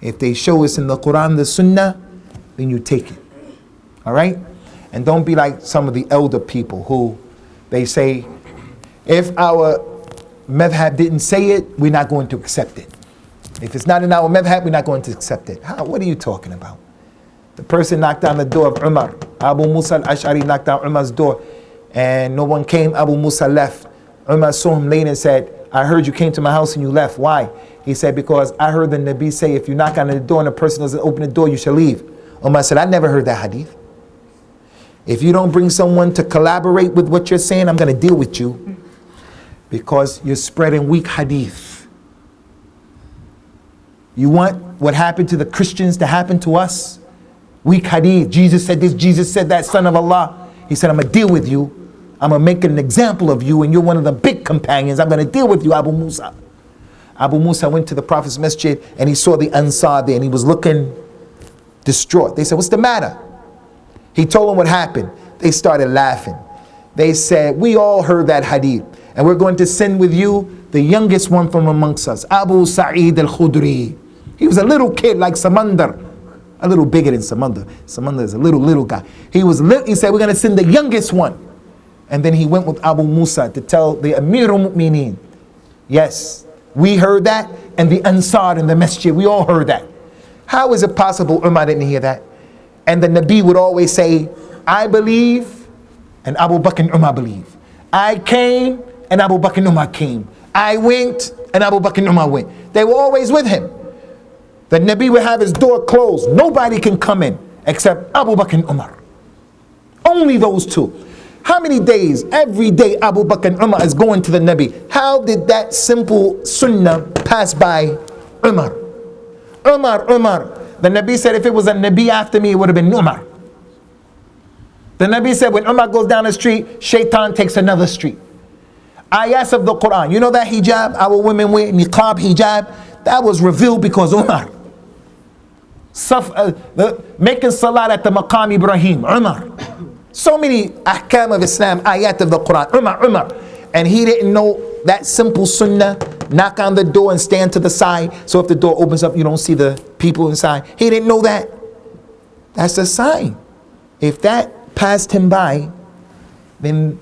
If they show us in the Quran, the Sunnah, then you take it. All right? And don't be like some of the elder people who they say, if our madhab didn't say it, we're not going to accept it. If it's not in our madhab, we're not going to accept it. What are you talking about? The person knocked on the door of Umar. Abu Musa al-Ash'ari knocked on Umar's door, and no one came. Abu Musa left. Umar saw him later and said, I heard you came to my house and you left. Why? He said, because I heard the Nabi say, if you knock on the door and the person doesn't open the door, you shall leave. Umar said, I never heard that hadith. If you don't bring someone to collaborate with what you're saying, I'm going to deal with you, because you're spreading weak hadith. You want what happened to the Christians to happen to us? Weak hadith. Jesus said this, Jesus said that, son of Allah. He said, I'm going to deal with you. I'm going to make an example of you, and you're one of the big companions. I'm going to deal with you, Abu Musa. Abu Musa went to the Prophet's masjid, and he saw the Ansar there, and he was looking distraught. They said, what's the matter? He told them what happened. They started laughing. They said, we all heard that hadith, and we're going to send with you the youngest one from amongst us, Abu Sa'id al-Khudri. He was a little kid like Samandar, a little bigger than Samandar. Samandar is a little guy. He said, we're going to send the youngest one. And then he went with Abu Musa to tell the Amir al-Mu'mineen, yes, we heard that, and the Ansar in the masjid, we all heard that. How is it possible Umar didn't hear that? And the Nabi would always say, I believe, and Abu Bakr and Umar believe. I came, and Abu Bakr and Umar came. I went, and Abu Bakr and Umar went. They were always with him. The Nabi would have his door closed. Nobody can come in except Abu Bakr and Umar. Only those two. How many days? Every day Abu Bakr and Umar is going to the Nabi. How did that simple sunnah pass by Umar? Umar. The Nabi said if it was a Nabi after me, it would have been Umar. The Nabi said when Umar goes down the street, Shaitan takes another street. Ayahs of the Quran. You know that hijab our women wear, niqab hijab? That was revealed because Umar. Making salat at the Maqam Ibrahim, Umar. So many ahkam of Islam, ayat of the Quran, Umar. And he didn't know that simple sunnah, knock on the door and stand to the side. So if the door opens up, you don't see the people inside. He didn't know that. That's a sign. If that passed him by, then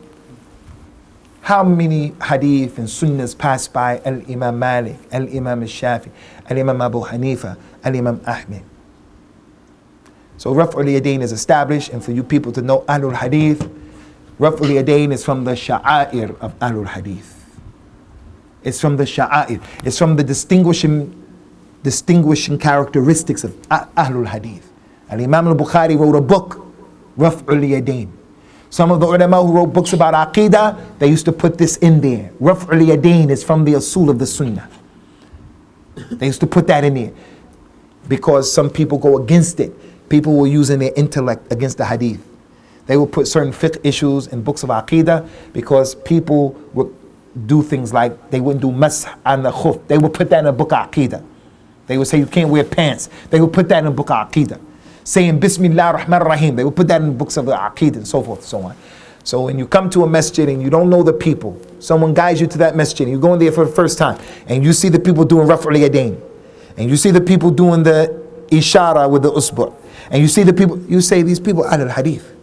how many hadith and sunnahs passed by Al-Imam Malik, Al-Imam Al-Shafi, Al-Imam Abu Hanifa, Al-Imam Ahmed. So Raf'ul Yadayn is established, and for you people to know Ahlul Hadith, Raf'ul Yadayn is from the sha'air of Ahlul Hadith. It's from the sha'air. It's from the distinguishing characteristics of Ahlul Hadith. Al-Imam al-Bukhari wrote a book, Raf'ul Yadayn. Some of the ulama who wrote books about Aqidah, they used to put this in there. Raf'ul Yadayn is from the Usool of the Sunnah. They used to put that in there because some people go against it. People were using their intellect against the hadith. They would put certain fiqh issues in books of Aqidah because people would do things like they wouldn't do masah on the khuf. They would put that in a book of Aqidah. They would say you can't wear pants. They would put that in a book of Aqidah. Saying Bismillah ar-Rahman ar-Rahim. They would put that in books of the Aqidah and so forth and so on. So when you come to a masjid and you don't know the people, someone guides you to that masjid and you go in there for the first time and you see the people doing Raf'ul Yadayn and you see the people doing the ishara with the usbu'. And you see the people, you say these people are al-hadith.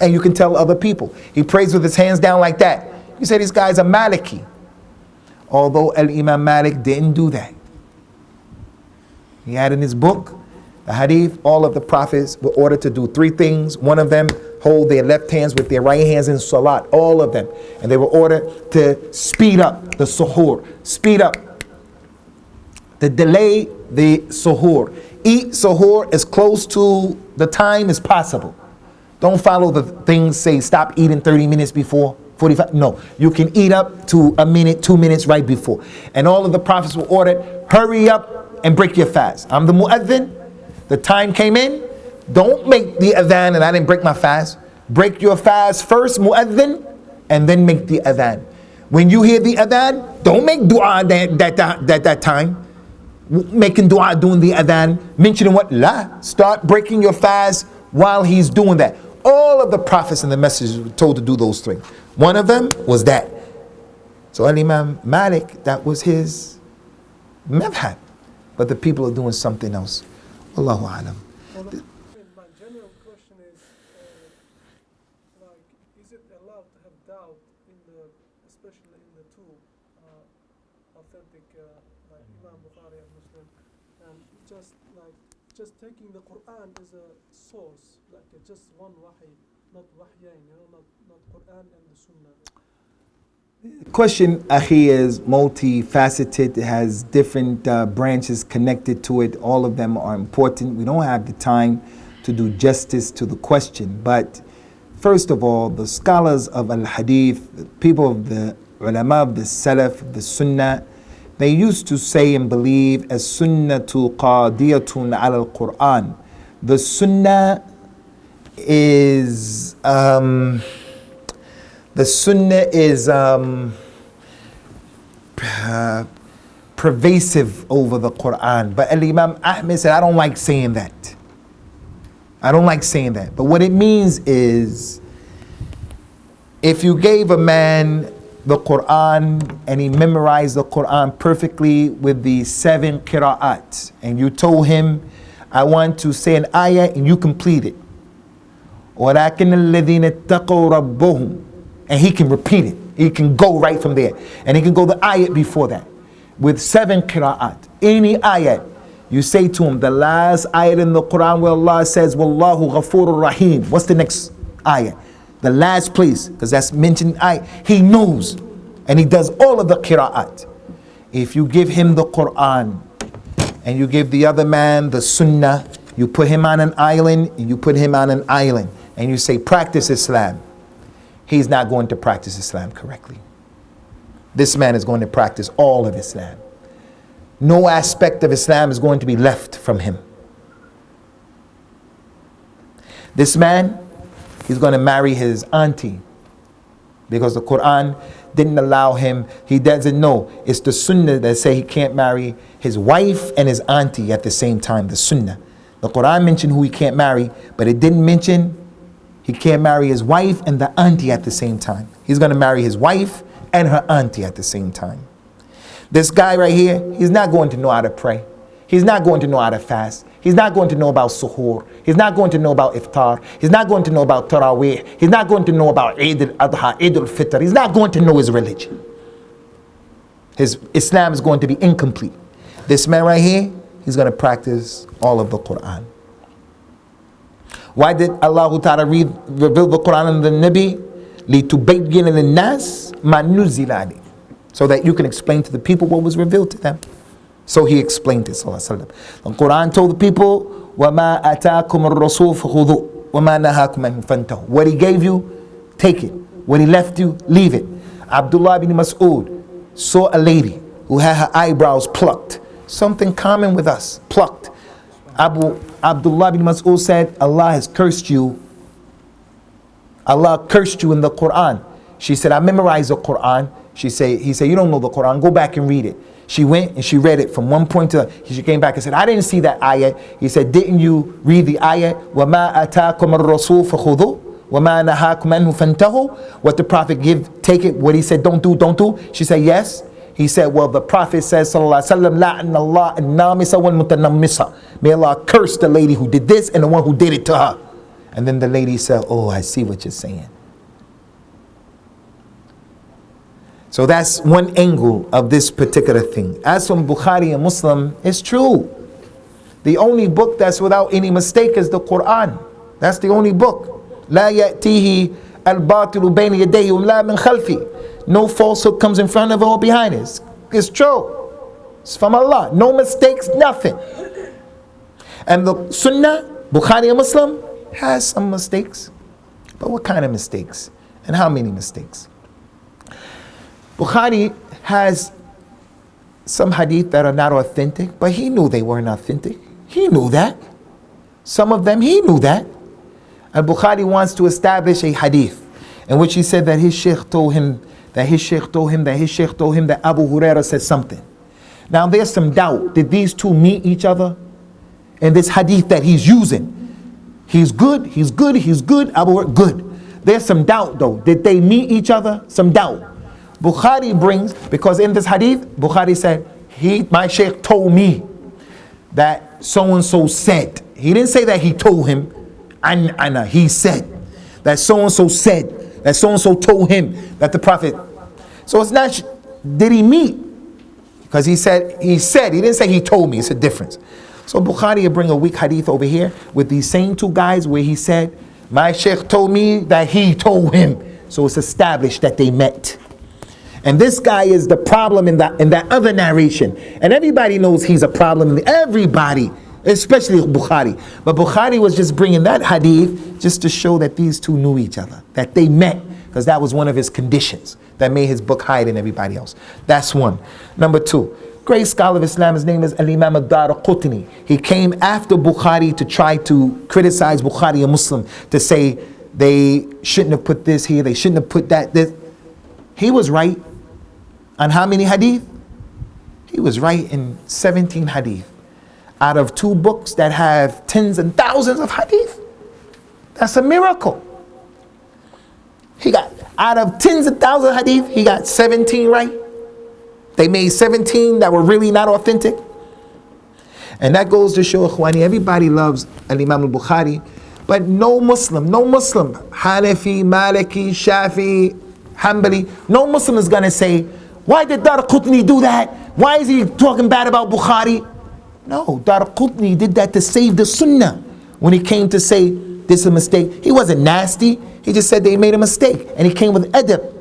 And you can tell other people. He prays with his hands down like that. You say these guys are Maliki. Although Al-Imam Malik didn't do that. He had in his book, the hadith, all of the prophets were ordered to do three things. One of them, hold their left hands with their right hands in salat. All of them. And they were ordered to speed up the suhoor. Speed up. To delay the suhoor. Eat suhoor as close to the time as possible. Don't follow the things say stop eating 30 minutes before 45. No, you can eat up to a minute, 2 minutes right before. And all of the prophets were ordered, hurry up and break your fast. I'm the mu'adhin. The time came in. Don't make the adhan and I didn't break my fast. Break your fast first, mu'adhin, and then make the adhan. When you hear the adhan, don't make dua that time. Making dua doing the adhan, mentioning what? La. Start breaking your fast while he's doing that. All of the prophets and the messengers were told to do those things. One of them was that. So Imam Malik, that was his madhab. But the people are doing something else. Allahu alam. My general question is it allowed to have doubt especially in the two authentic like Imam Bukhari and Muslim, and just taking the Quran as a source, like just one wahi, not wahyain, not Quran and the Sunnah. The question, Akhi, is multifaceted. It has different branches connected to it. All of them are important. We don't have the time to do justice to the question. But first of all, the scholars of al-Hadith, the people of the ulama of the Salaf, the Sunnah, they used to say and believe as sunnatu qadiyatun ala al-Quran. The Sunnah is pervasive over the Quran. But Imam Ahmed said, I don't like saying that. I don't like saying that. But what it means is, if you gave a man the Quran and he memorized the Quran perfectly with the 7 qira'at, and you told him, I want to say an ayah, and you complete it. وَلَكِنَّ الَّذِينَ اتَّقَوْا رَبَّهُمْ, and he can repeat it. He can go right from there. And he can go the ayat before that. With 7 qira'at. Any ayat, you say to him, the last ayat in the Quran where Allah says, Wallahu Ghafurur Rahim. What's the next ayat? The last place, because that's mentioned ayat. He knows. And he does all of the qira'at. If you give him the Quran, and you give the other man the Sunnah, you put him on an island, and you put him on an island. and you say practice Islam, he's not going to practice Islam correctly. This man is going to practice all of Islam. No aspect of Islam is going to be left from him. This man, he's going to marry his auntie, because the Quran didn't allow him. He doesn't know. It's the Sunnah that say he can't marry his wife and his auntie at the same time. The Sunnah. The Quran mentioned who he can't marry, but it didn't mention he can't marry his wife and the auntie at the same time. He's going to marry his wife and her auntie at the same time. This guy right here, he's not going to know how to pray. He's not going to know how to fast. He's not going to know about suhoor. He's not going to know about iftar. He's not going to know about tarawih. He's not going to know about Eid al-Adha, Eid al-Fitr. He's not going to know his religion. His Islam is going to be incomplete. This man right here, he's going to practice all of the Quran. Why did Allah Ta'ala reveal the Quran and the Nabi? لِتُبَيِّنَ لِلنَّاسِ مَا نُزِّلَ عَلَيْهِمْ, so that you can explain to the people what was revealed to them. So he explained it, sallallahu alaihi wasallam. The Quran told the people, وَمَا أَتَاكُمُ الرَّسُولُ فَخُذُوهُ وَمَا نَهَاكُمْ عَنْهُ فَانْتَهُوا. What he gave you, take it. What he left you, leave it. Abdullah bin Mas'ud saw a lady who had her eyebrows plucked. Something common with us, plucked. Abdullah bin Mas'ud said, Allah has cursed you. Allah cursed you in the Quran. She said, I memorized the Quran. He said, you don't know the Quran, go back and read it. She went and she read it from one point to she came back and said, I didn't see that ayah. He said, didn't you read the ayah? وَمَا أَتَاكُمَ الرَّسُولُ فَخُذُوهُ وَمَا نَهَاكُمْ عَنْهُ فَانْتَهُوا. What the Prophet give, take it. What he said, don't do, don't do. She said, yes. He said, well, the Prophet says, sallallahu alaihi wasallam, لَعْنَ اللَّهَ النَّامِسَ وَالْمُتَنَمِّسَ. May Allah curse the lady who did this and the one who did it to her. And then the lady said, oh, I see what you're saying. So that's one angle of this particular thing. As from Bukhari and Muslim, it's true. The only book that's without any mistake is the Quran. That's the only book. لا يأتيه الباطل بين يديه ولا من خلفه. No falsehood comes in front of it or behind it. It's true. It's from Allah. No mistakes, nothing. And the Sunnah, Bukhari and Muslim, has some mistakes. But what kind of mistakes? And how many mistakes? Bukhari has some hadith that are not authentic, but he knew they weren't authentic. He knew that. Some of them, he knew that. And Bukhari wants to establish a hadith in which he said that his sheikh told him, that his sheikh told him, that his sheikh told him that Abu Hurairah said something. Now there's some doubt. Did these two meet each other? In this hadith that he's using. He's good, Abu Hurairah, good. There's some doubt though. Did they meet each other? Some doubt. Bukhari brings, because in this hadith, Bukhari said, my sheikh told me that so-and-so said. He didn't say that he told him, he said that so-and-so said, that so-and-so told him that the Prophet. So it's not, did he meet? Because he said, he didn't say he told me, it's a difference. So Bukhari will bring a weak hadith over here with these same two guys where he said, my sheikh told me that he told him. So it's established that they met. And this guy is the problem in that other narration. And everybody knows he's a problem. Everybody, especially Bukhari. But Bukhari was just bringing that hadith just to show that these two knew each other. That they met. Because that was one of his conditions that made his book higher than everybody else. That's one. Number two, great scholar of Islam. His name is al-Imam ad-Daraqutni. He came after Bukhari to try to criticize Bukhari and Muslim. To say they shouldn't have put this here. They shouldn't have put that this. He was right. On how many hadith? He was right in 17 hadith. Out of two books that have tens and thousands of hadith. That's a miracle. He got, out of tens of thousands of hadith, he got 17 right. They made 17 that were really not authentic. And that goes to show, Ikhwani, everybody loves al-Imam al-Bukhari, but no Muslim, Hanafi, Maliki, Shafi, Hanbali, no Muslim is going to say, why did Daraqutni do that? Why is he talking bad about Bukhari? No, Daraqutni did that to save the Sunnah. When he came to say this is a mistake, he wasn't nasty. He just said they made a mistake. And he came with adab.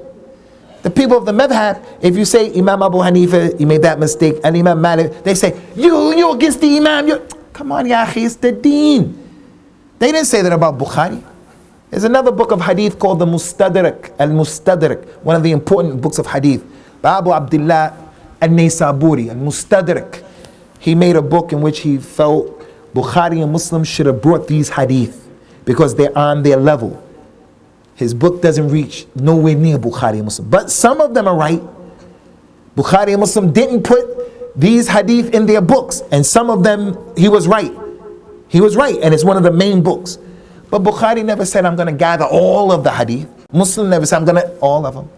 The people of the madhab, if you say Imam Abu Hanifa, he made that mistake, and Imam Malik, they say, you're against the Imam. Come on, ya akhi, it's the deen. They didn't say that about Bukhari. There's another book of hadith called the Mustadrak, al-Mustadrak, one of the important books of hadith. Abu Abdullah al-Naysaburi, al-Mustadrak. He made a book in which he felt Bukhari and Muslim should have brought these hadith because they're on their level. His book doesn't reach nowhere near Bukhari and Muslim. But some of them are right. Bukhari and Muslim didn't put these hadith in their books. And some of them, he was right. He was right, and it's one of the main books. But Bukhari never said, I'm going to gather all of the hadith. Muslim never said, I'm going to, all of them.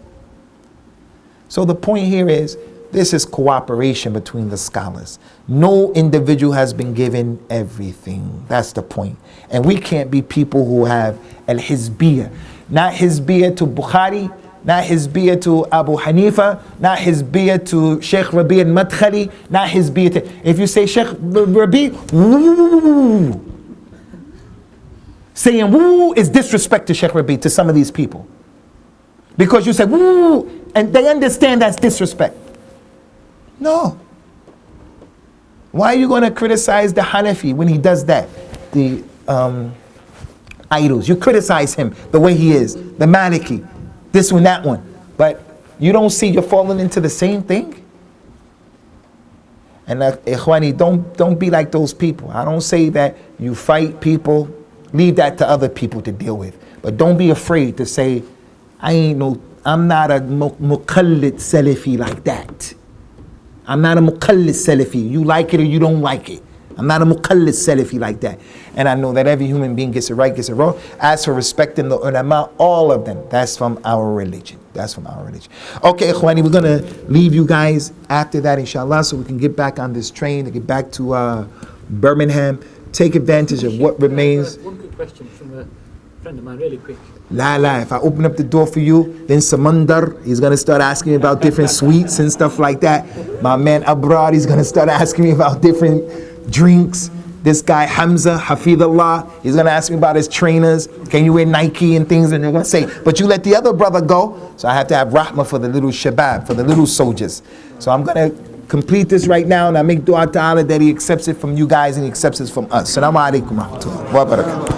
So the point here is, this is cooperation between the scholars. No individual has been given everything. That's the point. And we can't be people who have al-Hizbiyah. Not Hizbiyah to Bukhari, not Hizbiyah to Abu Hanifa, not Hizbiyah to Shaykh Rabi al-Madkhali, not Hizbiyah to... If you say Shaykh Rabi, woo, saying woo is disrespect to Shaykh Rabi, to some of these people. Because you say woo, and they understand that's disrespect. No. Why are you going to criticize the Hanafi when he does that? The idols. You criticize him the way he is. The Maliki. This one, that one. But you don't see you're falling into the same thing? And Ikhwani, don't be like those people. I don't say that you fight people. Leave that to other people to deal with. But don't be afraid to say, I'm not a muqallid Salafi like that. I'm not a muqallid Salafi. You like it or you don't like it. I'm not a muqallid Salafi like that. And I know that every human being gets it right, gets it wrong. As for respecting the ulama, all of them, that's from our religion. That's from our religion. Okay, Ikhwani, we're going to leave you guys after that, inshallah, so we can get back on this train to get back to Birmingham. Take advantage of what remains. One quick question from a friend of mine, really quick. If I open up the door for you, then Samandar, he's going to start asking me about different sweets and stuff like that. My man Abrar, he's going to start asking me about different drinks. This guy Hamza, Hafidullah, he's going to ask me about his trainers. Can you wear Nike and things? And they're going to say, but you let the other brother go. So I have to have rahmah for the little shabab, for the little soldiers. So I'm going to complete this right now, and I make dua ta'ala that he accepts it from you guys and he accepts it from us. Assalamu alaikum wa rahmatullahi wa barakatuh.